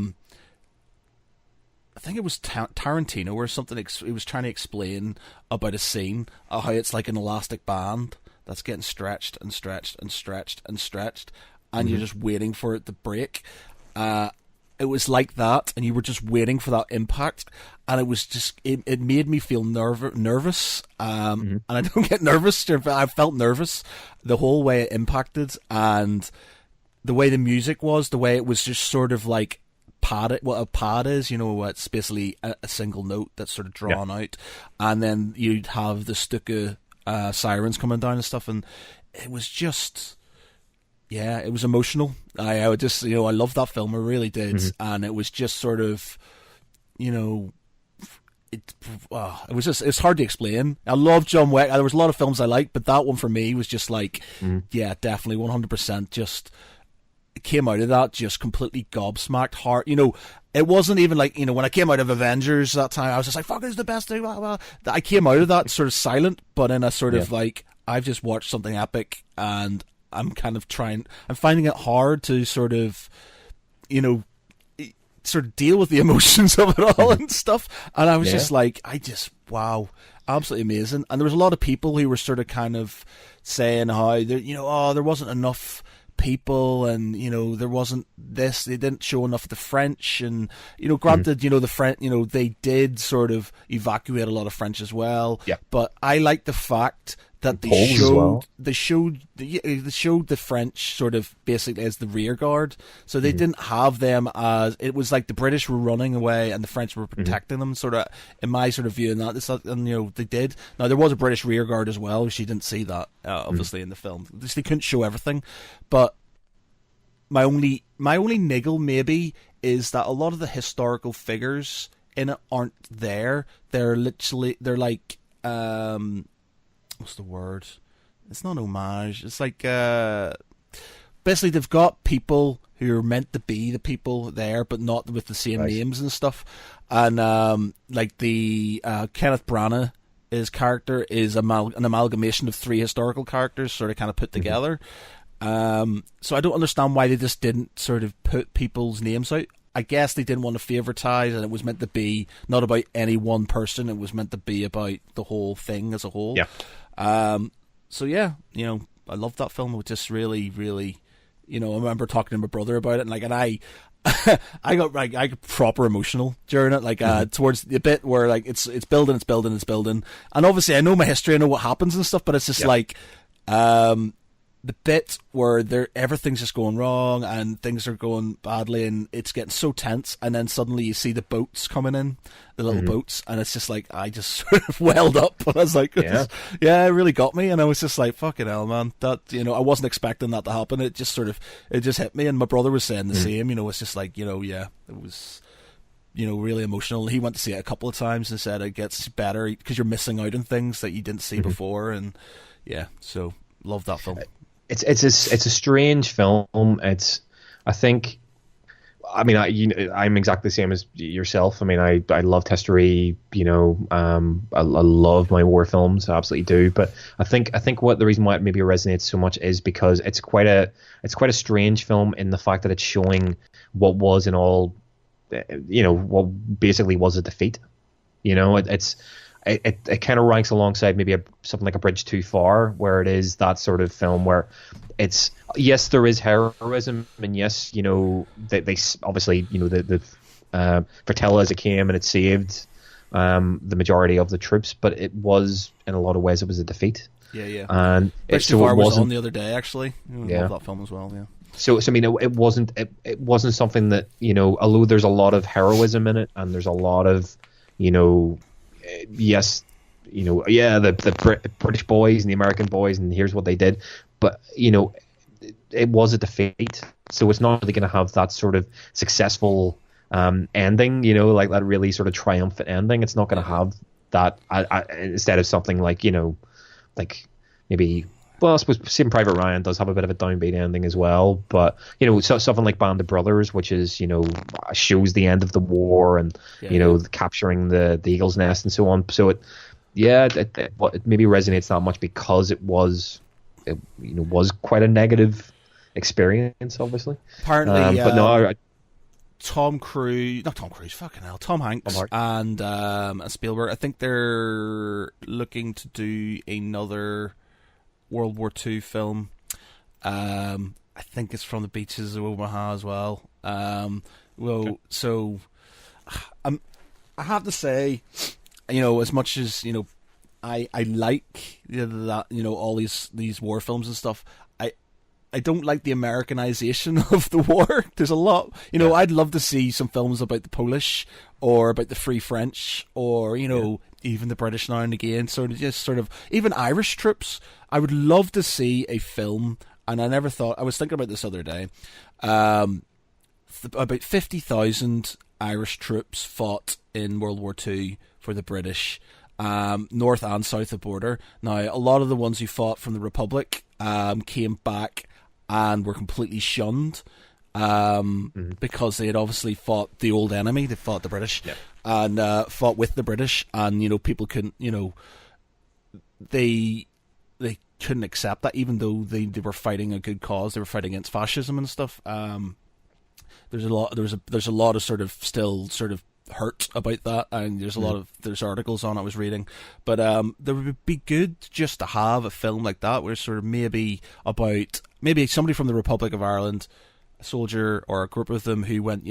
think it was Tarantino or something. He was trying to explain about a scene, how it's like an elastic band that's getting stretched and stretched and stretched and stretched, and you're just waiting for it to break. It was like that, and you were just waiting for that impact, and it was just, it made me feel nervous, and I don't get nervous, but I felt nervous the whole way it impacted, and the way the music was, the way it was just sort of like pad, what a pad is, it's basically a single note that's sort of drawn out, and then you'd have the Stuka sirens coming down and stuff, and it was just... Yeah, it was emotional. I would just, I loved that film. I really did, and it was just sort of, it's hard to explain. I love John Wick. There was a lot of films I liked, but that one for me was just like, yeah, definitely 100%. Just came out of that just completely gobsmacked. Heart, it wasn't even like, when I came out of Avengers that time, I was just like, fuck, it's the best thing. Blah, blah. I came out of that sort of silent, but in a sort of like, I've just watched something epic, and I'm kind of I'm finding it hard to sort of, sort of deal with the emotions of it all and stuff. And I was just like, wow, absolutely amazing. And there was a lot of people who were sort of kind of saying how, there wasn't enough people, and there wasn't this, they didn't show enough of the French, and granted, the French, they did sort of evacuate a lot of French as well, but I like the fact that they showed the French sort of basically as the rear guard, so they didn't have them as, it was like the British were running away and the French were protecting them, sort of, in my sort of view. And that, and they did. Now there was a British rear guard as well. She didn't see that obviously in the film. They couldn't show everything, but my only niggle maybe is that a lot of the historical figures in it aren't there. They're like what's the word? it's not homage. It's like basically they've got people who are meant to be the people there, but not with the same names and stuff. And like the Kenneth Branagh, his character is an amalgamation of 3 historical characters, sort of kind of put together. So I don't understand why they just didn't sort of put people's names out. I guess they didn't want to favouritize, and it was meant to be not about any one person. It was meant to be about the whole thing as a whole. Yeah. So yeah, I loved that film. It was just really, really, I remember talking to my brother about it, and I got proper emotional during it, towards the bit where it's building, and obviously I know my history, I know what happens and stuff, but it's just the bit where everything's just going wrong and things are going badly and it's getting so tense, and then suddenly you see the boats coming in, the little boats, and it's just like I just sort of welled up, and I was like, it really got me, and I was just like, fucking hell, man, that I wasn't expecting that to happen. It just hit me, and my brother was saying the same. It's just like it was really emotional. He went to see it a couple of times and said it gets better because you're missing out on things that you didn't see before, and so love that film. It's a strange film. I'm exactly the same as yourself. I mean, I loved history. I love my war films. I absolutely do. But I think what the reason why it maybe resonates so much is because it's quite a strange film in the fact that it's showing what was in all, what basically was a defeat. It kind of ranks alongside maybe something like A Bridge Too Far, where it is that sort of film where it's, yes, there is heroism, and yes, they obviously, the Vertelleza came and it saved the majority of the troops, but it was, in a lot of ways, it was a defeat. Yeah. And Bridge Too Far was on the other day, actually. I love that film as well, yeah. So I mean, it wasn't something that, although there's a lot of heroism in it, and there's a lot of, yes, the British boys and the American boys, and here's what they did, but it was a defeat, so it's not really going to have that sort of successful ending, like that really sort of triumphant ending. It's not going to have that. Instead of something like like maybe, well, I suppose Saving Private Ryan does have a bit of a downbeat ending as well, but something like Band of Brothers, which is shows the end of the war and capturing the Eagle's Nest and so on. So it maybe resonates that much because it was quite a negative experience, obviously. Apparently, but no, Tom Hanks and Spielberg, I think they're looking to do another World War II film. I think it's from the beaches of Omaha as well. So I have to say, as much as I like that all these war films and stuff, I don't like the Americanization of the war. There's a lot, I'd love to see some films about the Polish or about the Free French or even the British now and again, sort of even Irish troops. I would love to see a film, and I was thinking about this other day, about 50,000 Irish troops fought in World War II for the British, north and south of border. Now, a lot of the ones who fought from the Republic came back and were completely shunned because they had obviously fought the old enemy. They fought the British and fought with the British, and people couldn't, they couldn't accept that, even though they were fighting a good cause. They were fighting against fascism and stuff. There's a lot of sort of still sort of hurt about that, and there's articles on it I was reading, but there would be good just to have a film like that where sort of maybe somebody from the Republic of Ireland, a soldier or a group of them who went,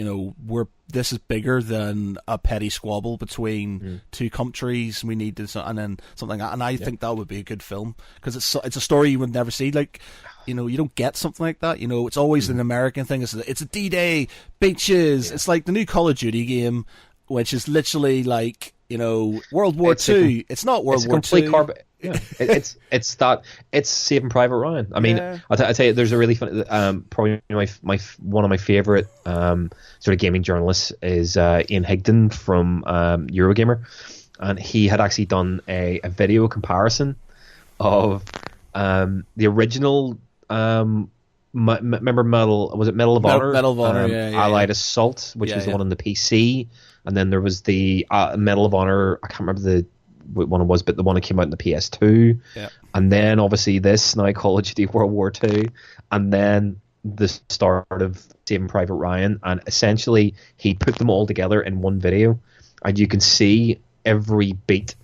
this is bigger than a petty squabble between two countries. We need this, and then something like that. And I think that would be a good film because it's a story you would never see. Like, you don't get something like that. It's always an American thing. It's a D-Day, beaches. It's like the new Call of Duty game, which is literally like, World War II. It's not World War II. It's Saving Private Ryan. I mean, I'll tell you, there's a really funny, probably one of my favorite sort of gaming journalists is Ian Higdon from Eurogamer, and he had actually done a video comparison of the original. Remember Medal of Honor? Medal of Honor, Allied Assault, which was the one on the PC, and then there was the Medal of Honor. I can't remember what one it was, but the one that came out in the PS2. Yeah. And then obviously this now Call of Duty World War II, and then the start of Saving Private Ryan, and essentially he put them all together in one video, and you can see every beat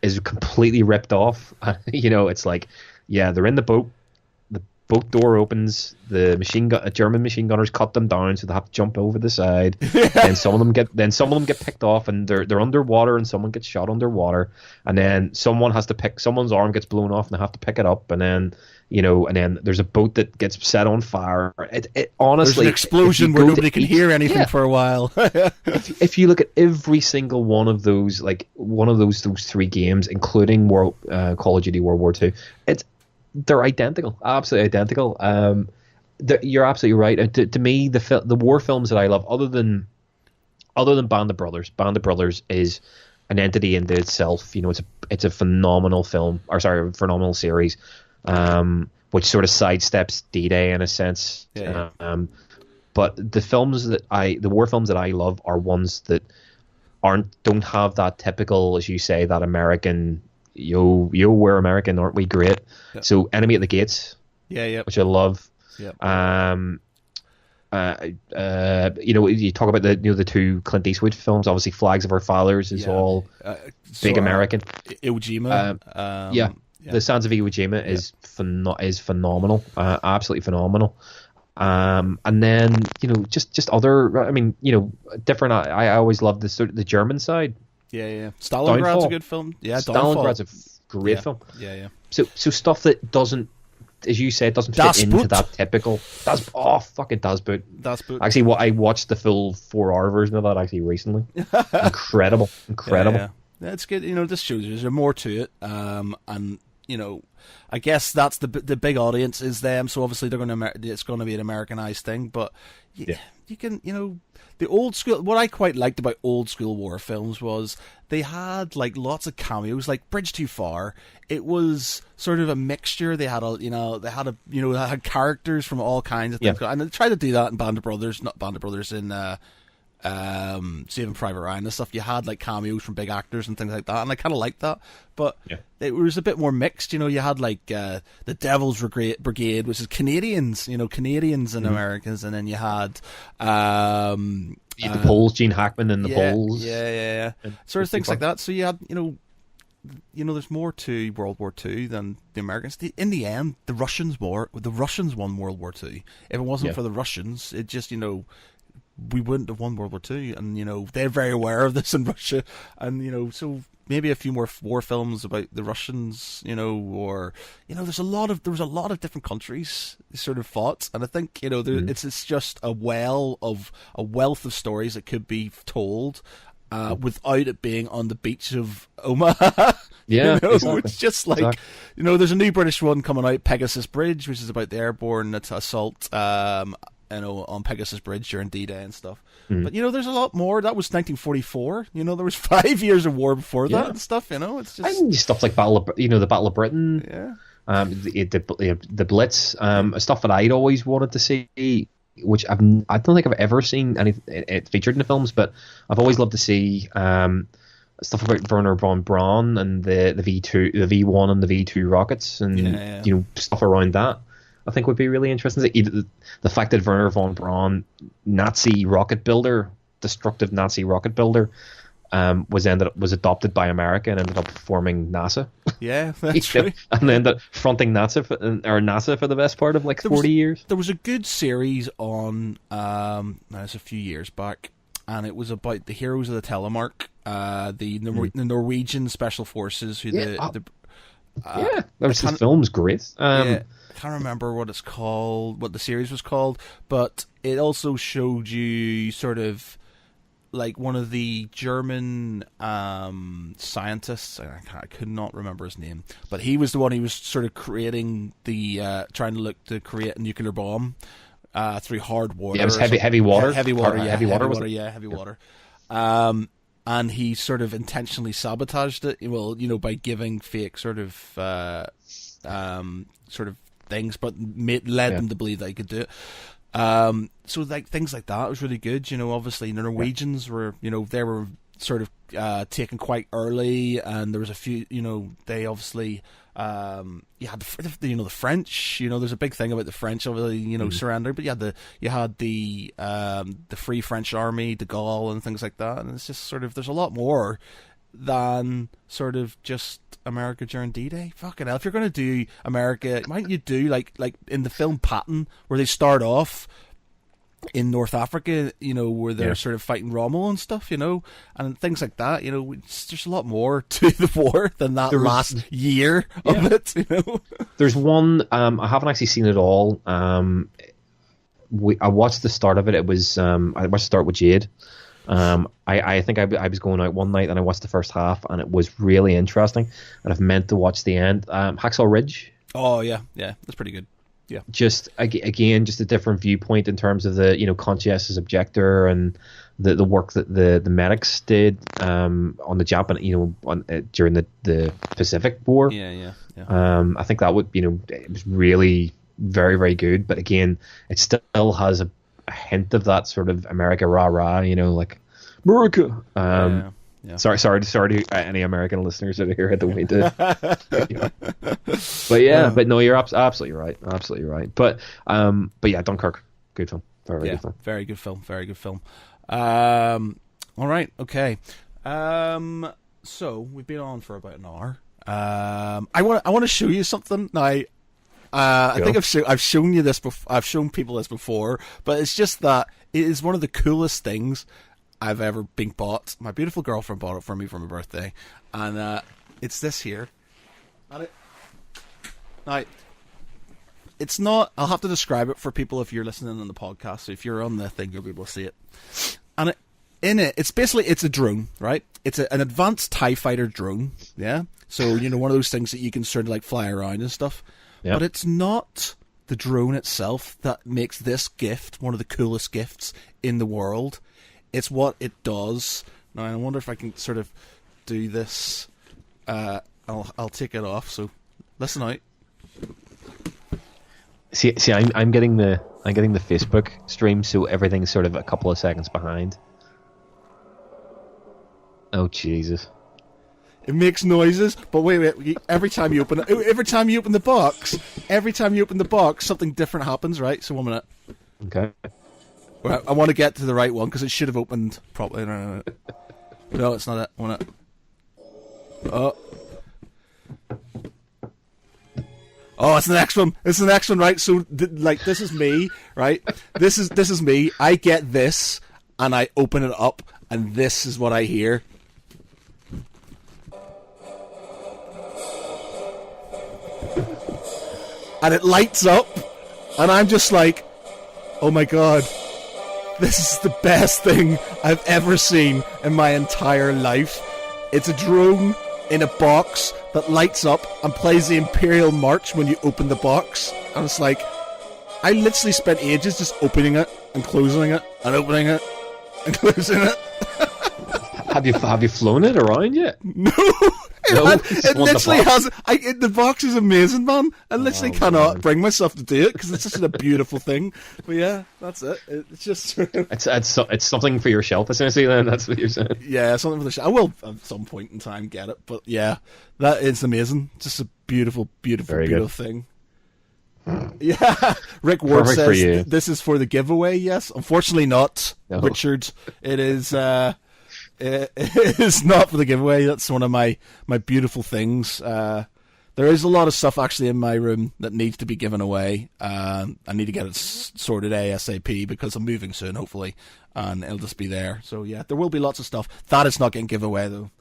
is completely ripped off. It's like, they're in the boat. Boat door opens. The German machine gunners cut them down, so they have to jump over the side. Then some of them get picked off, and they're underwater, and someone gets shot underwater. And then someone's arm gets blown off, and they have to pick it up. And then there's a boat that gets set on fire. It honestly, there's an explosion where nobody can hear anything for a while. if you look at every single one of those, like one of those three games, including Call of Duty World War II, they're identical, absolutely identical. You're absolutely right. To me, the war films that I love, other than Band of Brothers is an entity into itself. It's a phenomenal phenomenal series, which sort of sidesteps D-Day in a sense. Yeah. But the war films that I love are ones that don't have that typical, as you say, that American. We're American, aren't we? Great. Yep. So Enemy at the Gates, which I love. Yep. You talk about the two Clint Eastwood films. Obviously, Flags of Our Fathers is all big American. Iwo Jima. The Sands of Iwo Jima is phenomenal, absolutely phenomenal. And then just other. I mean, different. I always love the German side. Yeah. Stalingrad's a good film. Yeah, Stalingrad's a great film. Yeah. So stuff that doesn't, as you said, doesn't fit into that typical. Fucking Das Boot. Actually, I watched the full 4-hour version of that actually recently. Incredible. Yeah, it's good. This shows there's more to it. And I guess that's the big audience is them. So obviously it's going to be an Americanized thing. But you can the old school. What I quite liked about old school war films was they had like lots of cameos, like Bridge Too Far. It was sort of a mixture. They had had characters from all kinds of things, and they tried to do that in Band of Brothers, in Saving Private Ryan and stuff. You had like cameos from big actors and things like that, and I kind of liked that. But it was a bit more mixed. You had like the Devil's Brigade, which is Canadians, Canadians and Americans, and then you had the Poles, Gene Hackman and the Poles, sort of things like that. So you had there's more to World War II than the Americans. In the end, the Russians won World War II. If it wasn't for the Russians, it just we wouldn't have won World War II, and they're very aware of this in Russia, and so maybe a few more war films about the Russians, or there was a lot of different countries sort of fought, and I think it's just a wealth of stories that could be told without it being on the beach of Omaha. Exactly. It's just like there's a new British one coming out, Pegasus Bridge, which is about the airborne assault on Pegasus Bridge during D-Day and stuff. But there's a lot more. That was 1944. There was 5 years of war before that and stuff. It's just and stuff like the Battle of Britain. The Blitz. Stuff that I'd always wanted to see, which I don't think I've ever seen it featured in the films, but I've always loved to see stuff about Werner von Braun and the V2, the V1 and the V2 rockets, and stuff around that. I think would be really interesting. The fact that Werner von Braun, destructive Nazi rocket builder, was adopted by America and ended up forming NASA. Yeah, that's true. And ended up fronting NASA for the best part of 40 years. There was a good series on it's a few years back, and it was about the heroes of the Telemark, the Norwegian special forces the film's great. I can't remember what the series was called, but it also showed you sort of like one of the German scientists. I could not remember his name, but he was the one who was sort of creating trying to create a nuclear bomb through hard water. Yeah, it was heavy water. Heavy water. And he sort of intentionally sabotaged it. Well, by giving fake sort of sort of things, but led them to believe that he could do it. So like things like that was really good. Obviously the Norwegians were, they were sort of taken quite early, and there was a few, they obviously you had the French. There's a big thing about the French, obviously, surrender, but you had the Free French Army, de Gaulle, and things like that, and it's just sort of there's a lot more than sort of just America during D-Day. Fucking hell, if you're going to do America, why don't you do like in the film Patton, where they start off in North Africa, where they're sort of fighting Rommel and stuff, and things like that. There's a lot more to the war than that last year of it. There's one. I haven't actually seen it all. I watched the start of it. It was I watched the start with Jade. I think I was going out one night and I watched the first half, and it was really interesting, and I've meant to watch the end. Hacksaw Ridge. Oh yeah, that's pretty good. Yeah, just again, just a different viewpoint in terms of the conscientious objector and the work that the medics did on the Japan, during the Pacific War. Yeah. I think that would it was really very, very good, but again, it still has a hint of that sort of America rah rah, like America. Yeah. Sorry to any American listeners that are here at the way to. But no, you're absolutely right, But yeah, Dunkirk, good film, very good film, very good film. All right, okay. So we've been on for about an hour. I want to show you something now. I think I've shown you this. I've shown people this before, but it's just that it is one of the coolest things I've ever been bought. My beautiful girlfriend bought it for me for my birthday, and it's this here. Now, it's not. I'll have to describe it for people if you're listening on the podcast. So if you're on the thing, you'll be able to see it. And it's a drone, right? It's an advanced TIE fighter drone. Yeah. So one of those things that you can sort of like fly around and stuff. Yep. But it's not the drone itself that makes this gift one of the coolest gifts in the world. It's what it does. Now, I wonder if I can sort of do this. I'll take it off. So, listen out. See, I'm getting the Facebook stream, so everything's sort of a couple of seconds behind. Oh Jesus! It makes noises, but wait. Every time you open the box, something different happens, right? So 1 minute. Okay. Well, I want to get to the right one because it should have opened properly. No, it's not it. 1 minute. Oh, it's the next one. It's the next one, right? So, this is me, right? This is me. I get this, and I open it up, and this is what I hear. And it lights up, and I'm just like, oh my god, this is the best thing I've ever seen in my entire life. It's a drone in a box that lights up and plays the Imperial March when you open the box. And it's like, I literally spent ages just opening it and closing it and opening it and closing it. Have you flown it around yet? No. It literally has. The box is amazing, man. I literally cannot bring myself to do it because it's such a beautiful thing. But yeah, that's it. It's just. It's something for your shelf, essentially. Then that's what you're saying. Yeah, something for the shelf. I will at some point in time get it, but yeah, that is amazing. Just a beautiful, beautiful, very beautiful good thing. Yeah, Rick Ward says this is for the giveaway. Yes, unfortunately not, no. Richard. It is. It is not for the giveaway. That's one of my beautiful things. There is a lot of stuff actually in my room that needs to be given away. I need to get it sorted ASAP because I'm moving soon, hopefully, and it'll just be there. So yeah, there will be lots of stuff. That is not getting given away though.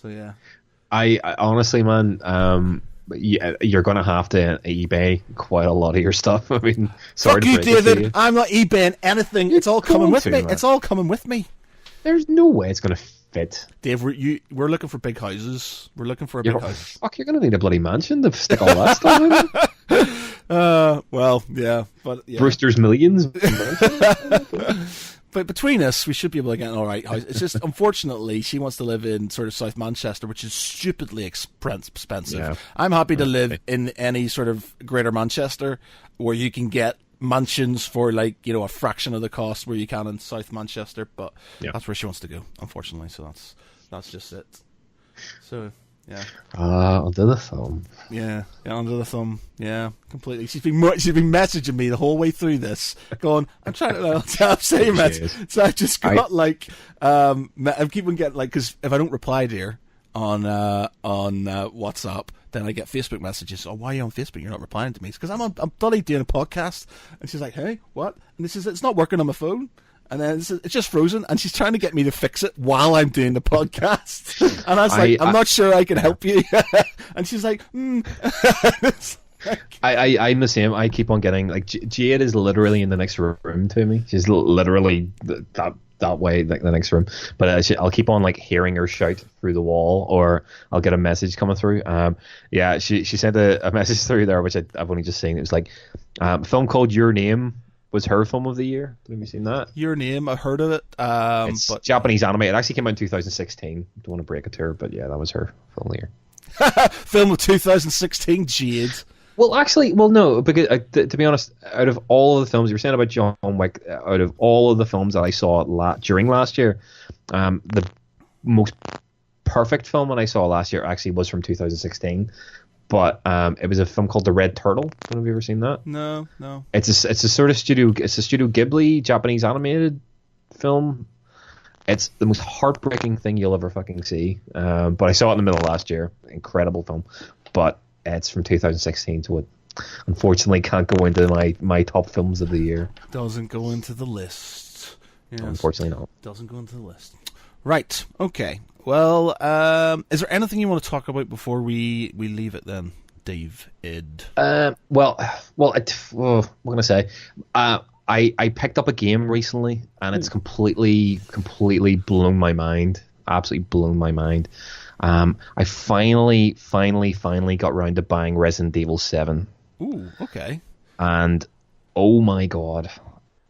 So yeah. I honestly, man, you're going to have to eBay quite a lot of your stuff. I mean, sorry fuck you, David. I'm not eBaying anything. It's all coming with me. Man. It's all coming with me. There's no way it's going to fit. Dave, we're looking for big houses. We're looking for a big house. Fuck, you're going to need a bloody mansion to stick all that stuff in. Well, yeah. But yeah. Brewster's Millions. But between us, we should be able to get an all right house. It's just, unfortunately, she wants to live in sort of South Manchester, which is stupidly expensive. Yeah. I'm happy to live in any sort of Greater Manchester where you can get mansions for a fraction of the cost where you can in South Manchester. But that's where she wants to go, unfortunately. So that's just it. So. Yeah. Under the thumb. Yeah, under the thumb. Yeah, completely. She's been messaging me the whole way through this, going, "I'm trying to say it." So I've just got I keep on getting because if I don't reply to her on WhatsApp, then I get Facebook messages. Oh, why are you on Facebook? You're not replying to me. It's because I'm bloody doing a podcast, and she's like, "Hey, what?" And it's not working on my phone. And then it's just frozen, and she's trying to get me to fix it while I'm doing the podcast. And I was like, I'm not sure I can help you. And she's like, I'm the same. I keep on getting, Jade is literally in the next room to me. She's literally that way, the next room. But I'll keep on, hearing her shout through the wall, or I'll get a message coming through. She sent a message through there, which I've only just seen. It was a film called Your Name was her film of the year. Have you seen that? Your Name, I heard of it. It's Japanese anime. It actually came out in 2016. Don't want to break it to her, but yeah, that was her film of the year. Film of 2016, Jade. Well, no, because to be honest, out of all of the films you were saying about John Wick, out of all of the films that I saw during last year, the most perfect film that I saw last year actually was from 2016. But it was a film called The Red Turtle. Have you ever seen that? No. It's a sort of Studio Ghibli Japanese animated film. It's the most heartbreaking thing you'll ever fucking see. But I saw it in the middle of last year. Incredible film. But it's from 2016, so it unfortunately can't go into my top films of the year. Doesn't go into the list. Yes. Unfortunately not. Doesn't go into the list. Right. Okay. Well, is there anything you want to talk about before we leave it then, Dave? What can I say? I picked up a game recently, and it's completely blown my mind. Absolutely blown my mind. I finally got around to buying Resident Evil 7. Ooh, okay. And oh my god,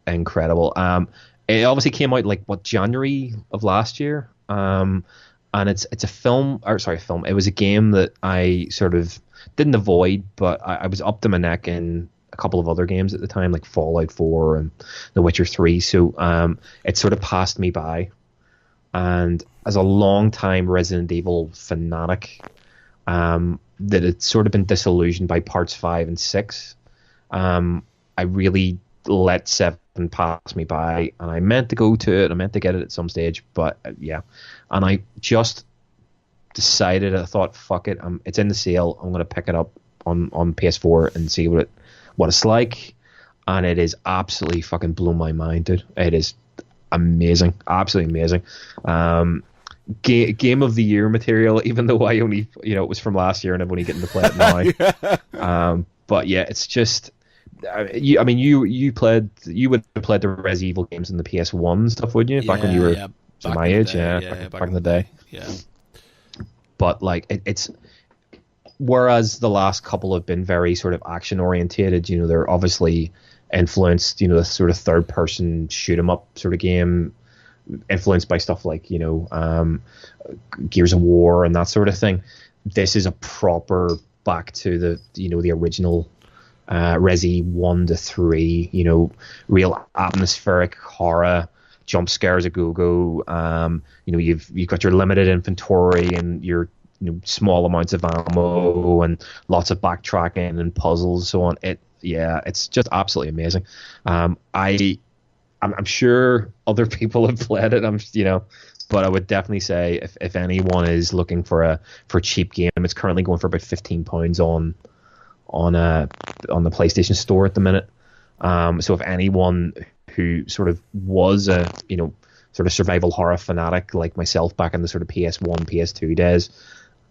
incredible. It obviously came out January of last year. And it's a film. It was a game that I sort of didn't avoid, but I was up to my neck in a couple of other games at the time, like Fallout 4 and The Witcher 3. So it sort of passed me by. And as a long-time Resident Evil fanatic, that had sort of been disillusioned by parts 5 and 6, I really let 7 pass me by, and I meant to go to it. I meant to get it at some stage, but and I just decided. I thought, fuck it, it's in the sale. I'm going to pick it up on PS4 and see what it's like, and it is absolutely fucking blown my mind, dude. It is amazing, absolutely amazing. Game of the year material, even though I only it was from last year and I'm only getting to play it now. But yeah, it's just. You would have played the Res Evil games in the PS1 stuff, wouldn't you? Back when you were my age, back in the day. Yeah. But it's whereas the last couple have been very sort of action orientated, they're obviously influenced, the sort of third person shoot 'em up sort of game, influenced by stuff like Gears of War and that sort of thing. This is a proper back to the original. Resi 1 to 3, real atmospheric horror, jump scares a go-go. You've got your limited inventory and your small amounts of ammo and lots of backtracking and puzzles and so on. It's just absolutely amazing. I'm sure other people have played it. But I would definitely say if anyone is looking for a cheap game, it's currently going for about £15 on the PlayStation Store at the minute. So if anyone who sort of was a sort of survival horror fanatic like myself back in the sort of PS1, PS2 days,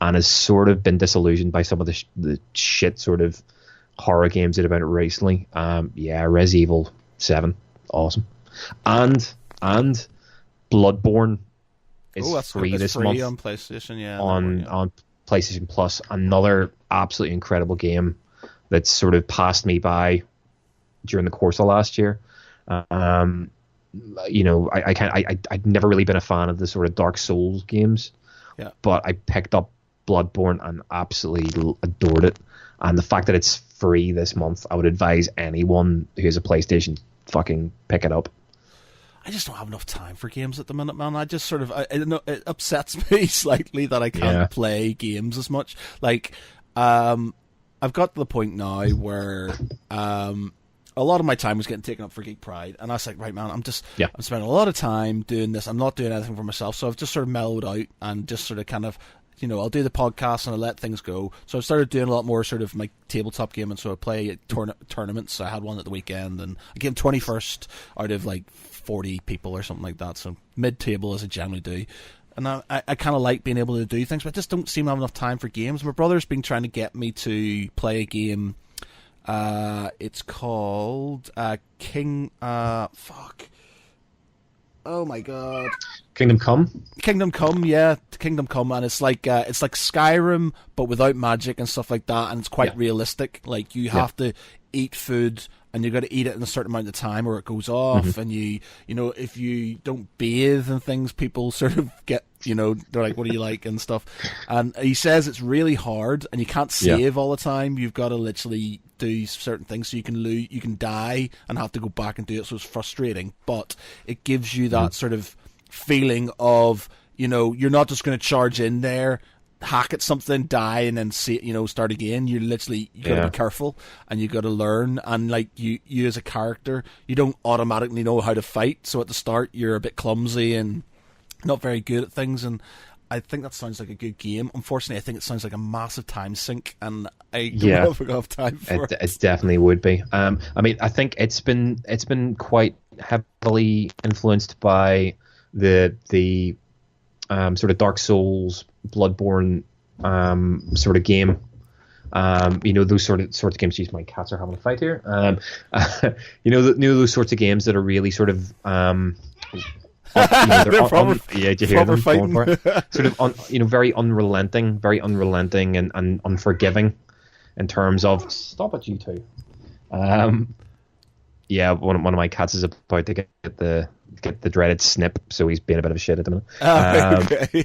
and has sort of been disillusioned by some of the shit sort of horror games that have been out recently, Res Evil 7, awesome. And Bloodborne is free this month on PlayStation, on PlayStation Plus. Another absolutely incredible game that sort of passed me by during the course of last year. I'd never really been a fan of the sort of Dark Souls games. Yeah. But I picked up Bloodborne and absolutely adored it. And the fact that it's free this month, I would advise anyone who has a PlayStation, fucking pick it up. I just don't have enough time for games at the minute, man. I just sort of, it upsets me slightly that I can't play games as much. Like, I've got to the point now where a lot of my time was getting taken up for Geek Pride, and I was like, right, man, I'm spending a lot of time doing this. I'm not doing anything for myself, so I've just sort of mellowed out and just sort of kind of, I'll do the podcast and I'll let things go. So I started doing a lot more sort of my tabletop gaming. So I play tournaments. I had one at the weekend, and I came 21st out of like 40 people or something like that. So mid-table as I generally do. And I kind of like being able to do things, but I just don't seem to have enough time for games. My brother's been trying to get me to play a game. It's called King. Fuck. Oh my god. Kingdom Come, yeah, Kingdom Come, and it's like Skyrim but without magic and stuff like that, and it's quite realistic. Like you have to eat food, and you got to eat it in a certain amount of time, or it goes off. And if you don't bathe and things, people sort of get, they're like, "What do you like?" and stuff. And he says it's really hard, and you can't save all the time. You've got to literally do certain things, so you can die and have to go back and do it. So it's frustrating, but it gives you that sort of feeling of, you're not just going to charge in there, hack at something, die, and then start again. You got to be careful, and you got to learn. And like you as a character, you don't automatically know how to fight. So at the start, you're a bit clumsy and not very good at things. And I think that sounds like a good game. Unfortunately, I think it sounds like a massive time sink, and I don't know if I have time for it. It definitely would be. I mean, I think it's been quite heavily influenced by the sort of Dark Souls, Bloodborne sort of game. Those sorts of games. Geez, my cats are having a fight here. Those sorts of games that are really sort of did you hear them? Sort of very unrelenting and unforgiving in terms of. Stop it, you two. One of my cats is about to get the dreaded snip, so he's being a bit of a shit at the minute. Okay.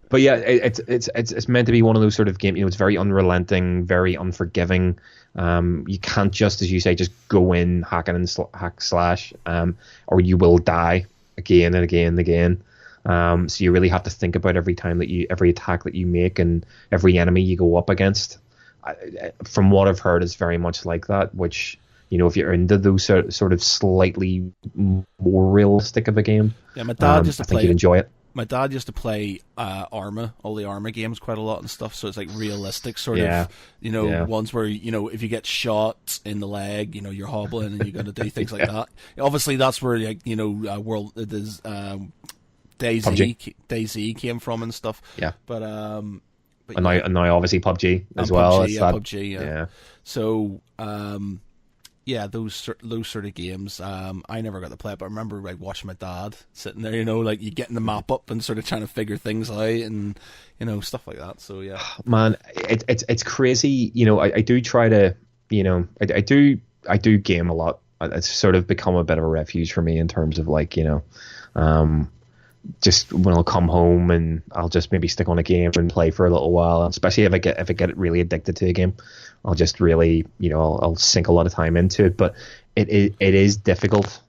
But yeah, it's meant to be one of those sort of games. It's very unrelenting, very unforgiving. You can't just, as you say, just go in hacking and hack slash, or you will die again and again and again. So you really have to think about every attack that you make and every enemy you go up against. From what I've heard, it's very much like that, which, if you're into those sort of slightly more realistic of a game, my dad used to I think you'd enjoy it. My dad used to play Arma, all the Arma games, quite a lot and stuff. So it's like realistic sort of, ones where, if you get shot in the leg, you're hobbling and you got to do things like that. Obviously, that's where DayZ came from and stuff. Yeah. But now obviously PUBG as well. PUBG. Yeah. So. Those sort of games. I never got to play it, but I remember watching my dad sitting there, you getting the map up and sort of trying to figure things out and stuff like that. So yeah, man, it's crazy. I do try to, I do game a lot. It's sort of become a bit of a refuge for me in terms of just when I'll come home and I'll just maybe stick on a game and play for a little while, especially if I get really addicted to a game. I'll just really, I'll sink a lot of time into it. But it is difficult,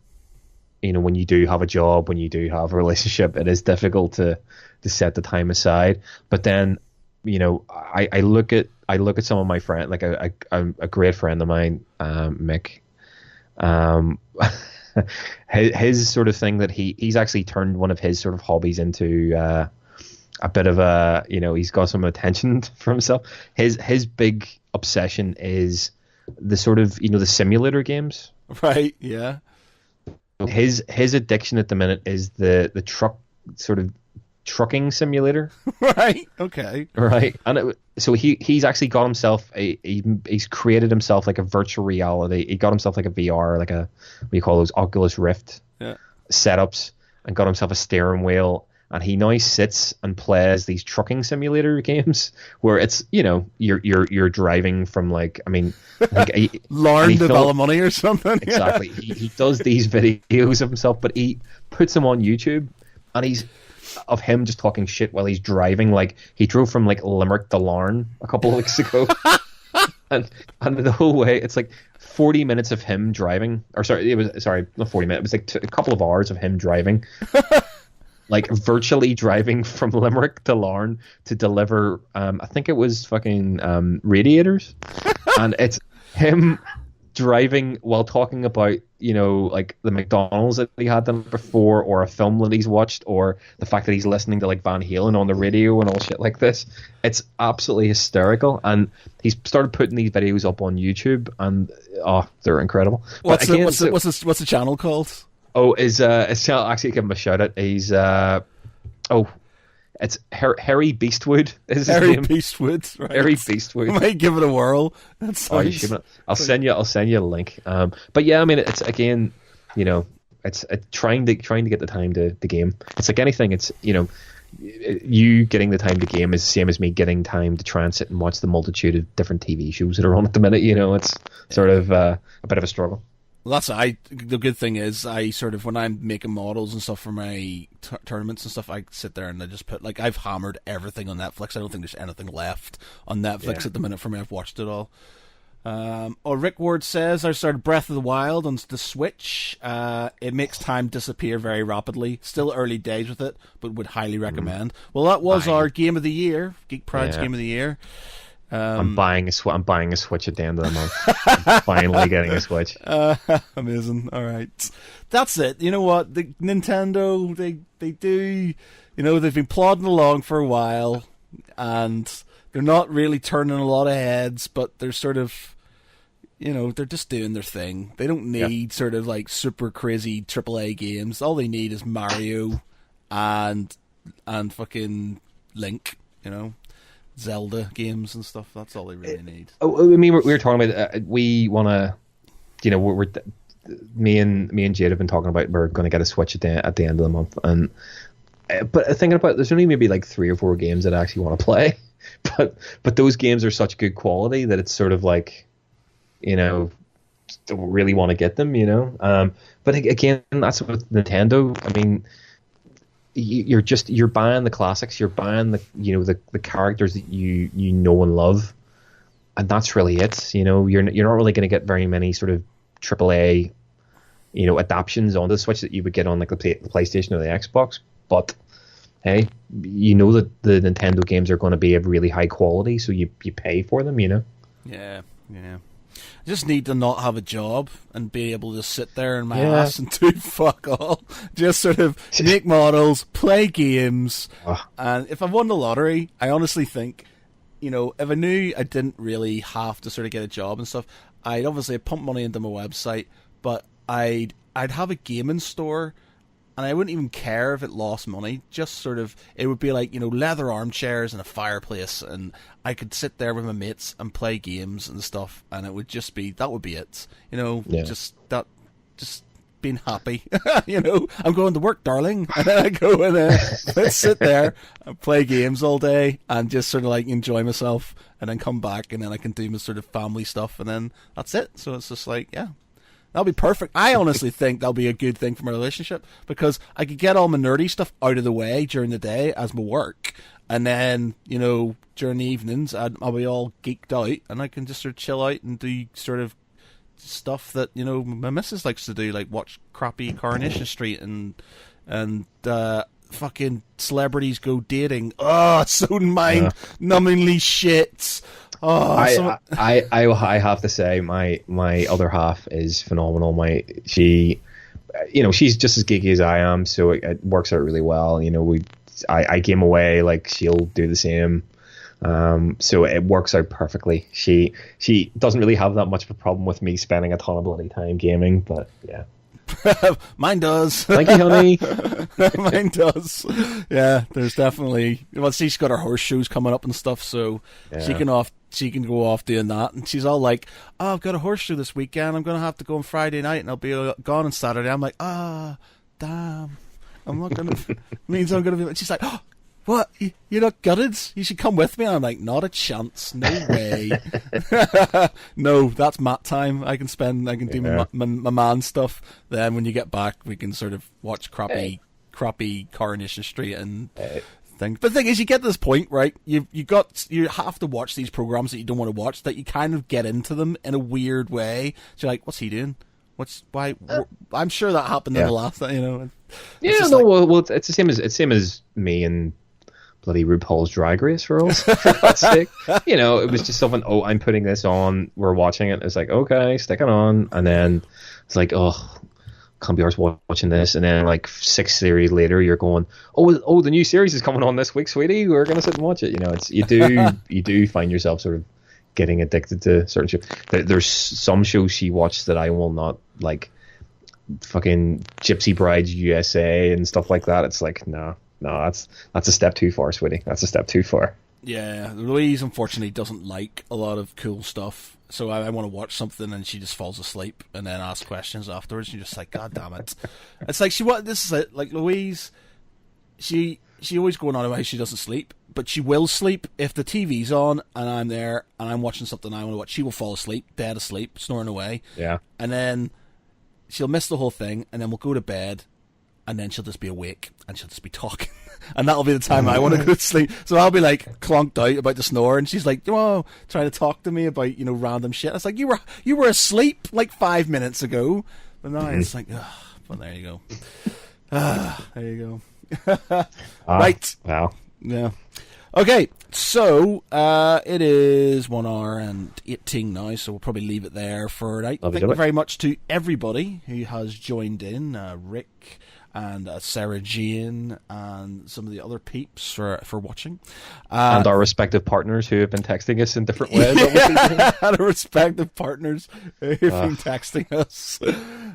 when you do have a job, when you do have a relationship, it is difficult to set the time aside. But then, I look at some of my friends, like a great friend of mine, Mick. His sort of thing that he's actually turned one of his sort of hobbies into a bit of a, he's got some attention for himself. His big obsession is the sort of, the simulator games. Right, yeah. His addiction at the minute is the trucking simulator. Right, okay. Right. And so he's actually got himself he's created himself like a virtual reality. He got himself like a VR, like a, what do you call those, Oculus Rift setups, and got himself a steering wheel and he now sits and plays these trucking simulator games where it's, you know, you're driving from like, I mean, like Lauren to Ballymoney or something. Exactly. He does these videos of himself, but he puts them on YouTube, and he's of him just talking shit while he's driving. Like he drove from like Limerick to Larne a couple of weeks ago, and the whole way it's like 40 minutes of him driving, or sorry, not 40 minutes. It was like a couple of hours of him driving. Like virtually driving from Limerick to Larne to deliver, I think it was fucking radiators, and it's him driving while talking about, you know, like the McDonald's that he had done before, or a film that he's watched, or the fact that he's listening to like Van Halen on the radio and all shit like this. It's absolutely hysterical, and he's started putting these videos up on YouTube, and they're incredible. What's the channel called? Oh, I'll actually give him a shout out. He's it's Harry Beastwood. Is his Harry name? Beastwood, right? Harry Beastwood. I might give it a whirl. I'll send you a link. But yeah, I mean, it's again, you know, it's trying to get the time to game. It's like anything. It's, you know, you getting the time to game is the same as me getting time to try and sit and watch the multitude of different TV shows that are on at the minute. You know, it's sort of a bit of a struggle. Well, the good thing is I sort of, when I'm making models and stuff for my tournaments and stuff, I sit there and I just put, like, I've hammered everything on Netflix. I don't think there's anything left on Netflix at the minute for me. I've watched it all. Rick Ward says, I started Breath of the Wild on the Switch. It makes time disappear very rapidly. Still early days with it, but would highly recommend. Well, that was our Game of the Year, Geek Pride's Game of the Year. I'm buying a Switch at the end of the month. I'm finally getting a Switch. Amazing. All right, that's it. You know what? The Nintendo, they do. You know, they've been plodding along for a while, and they're not really turning a lot of heads, but they're sort of, you know, they're just doing their thing. They don't need sort of like super crazy AAA games. All they need is Mario and fucking Link. You know. Zelda games and stuff. That's all they really need. I mean, we were talking about. We want to, you know, we're me and Jade have been talking about we're going to get a Switch at the end of the month, and but thinking about there's only maybe like 3 or 4 games that I actually want to play, but those games are such good quality that it's sort of like, you know, don't really want to get them, you know. But again, that's with Nintendo. I mean. You're buying the classics, you're buying the characters that you know and love, and that's really it. You know, you're not really going to get very many sort of AAA, you know, adaptions onto the Switch that you would get on like the PlayStation or the Xbox. But hey, you know that the Nintendo games are going to be of really high quality, so you pay for them. You know. Yeah. I just need to not have a job and be able to sit there in my ass and do fuck all. Just sort of make models, play games. And if I won the lottery, I honestly think, you know, if I knew I didn't really have to sort of get a job and stuff, I'd obviously pump money into my website, but I'd have a gaming store. And I wouldn't even care if it lost money. Just sort of, it would be like, you know, leather armchairs and a fireplace, and I could sit there with my mates and play games and stuff, and it would just be, that would be it. You know, just being happy. You know, I'm going to work, darling. And then I go and let's sit there and play games all day and just sort of like enjoy myself, and then come back, and then I can do my sort of family stuff, and then that's it. So it's just like, yeah. That'll be perfect. I honestly think that'll be a good thing for my relationship, because I could get all my nerdy stuff out of the way during the day as my work, and then, you know, during the evenings I'll be all geeked out, and I can just sort of chill out and do sort of stuff that, you know, my missus likes to do, like watch crappy Coronation Street and fucking celebrities go dating. Oh, so mind-numbingly shit. Oh, I have to say my other half is phenomenal. She, you know, she's just as geeky as I am, so it works out really well. You know, I game away, like she'll do the same. So it works out perfectly. She doesn't really have that much of a problem with me spending a ton of bloody time gaming, but yeah. Mine does. Thank you, honey. Mine does. Yeah, there's definitely. Well, she's got her horseshoes coming up and stuff, so she can go off doing that. And she's all like, "Oh, I've got a horseshoe this weekend. I'm gonna have to go on Friday night, and I'll be gone on Saturday." I'm like, "Ah, damn." I'm not going to... means I'm going to be... And she's like, oh, what? You're not gutted? You should come with me. And I'm like, not a chance. No way. No, that's mat time. I can do my man stuff. Then when you get back, we can sort of watch crappy Coronation Street and... thing. But the thing is, you get to this point, right? You have to watch these programs that you don't want to watch, that you kind of get into them in a weird way. So you're like, what's he doing? Why? I'm sure that happened in the last, Yeah, no, well, it's the same as me and bloody RuPaul's Drag Race for us. For God's sake, it was just something. Oh, I'm putting this on. We're watching it. It's like, okay, stick it on, and then it's like, oh. Can't be arsed watching this, and then like 6 series later, you're going, oh, the new series is coming on this week, sweetie. We're gonna sit and watch it. It's you do find yourself sort of getting addicted to certain shows. There's some shows she watched that I will not like, fucking Gypsy Brides USA and stuff like that. It's like no, that's a step too far, sweetie. That's a step too far. Yeah, Louise unfortunately doesn't like a lot of cool stuff. So I want to watch something, and she just falls asleep, and then asks questions afterwards. And you're just like, God damn it! It's like this is it. Like Louise, she always going on about how she doesn't sleep, but she will sleep if the TV's on and I'm there and I'm watching something I want to watch. She will fall asleep, dead asleep, snoring away. Yeah, and then she'll miss the whole thing, and then we'll go to bed, and then she'll just be awake and she'll just be talking. And that'll be the time I want to go to sleep. So I'll be like clonked out about to snore, and she's like, trying to talk to me about random shit. It's like, you were asleep like 5 minutes ago, but now it's like, well, there you go. There you go. Right. Wow. Yeah. Okay, so it is 1 hour and 18 now, so we'll probably leave it there for tonight. Thank you very much to everybody who has joined in, Rick and Sarah Jane and some of the other peeps for watching. And our respective partners who have been texting us in different ways. And our respective partners who have been texting us.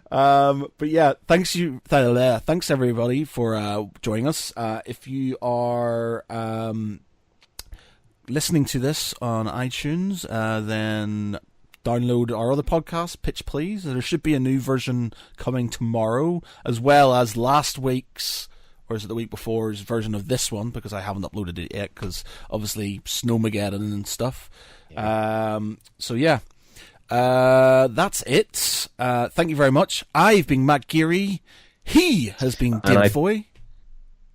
But yeah, thanks everybody for joining us. If you are listening to this on iTunes, then download our other podcast, Pitch Please. There should be a new version coming tomorrow, as well as last week's, or is it the week before's version of this one, because I haven't uploaded it yet, because obviously Snowmageddon and stuff. Yeah. So yeah, that's it. Thank you very much. I've been Matt Geary. He has been David Foy.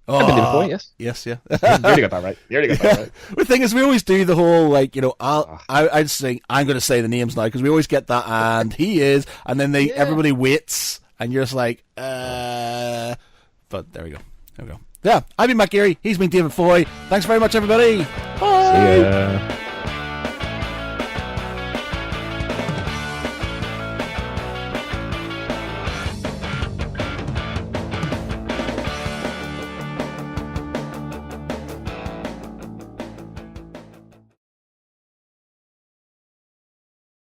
I've been David Foy, yes. Yes, yeah. You already got that right. The thing is, we always do the whole, I'd say, I'm going to say the names now, because we always get that, and he is, and then everybody waits, and you're just like, but there we go. Yeah, I've been Matt Geary. He's been David Foy. Thanks very much, everybody. Bye. See ya.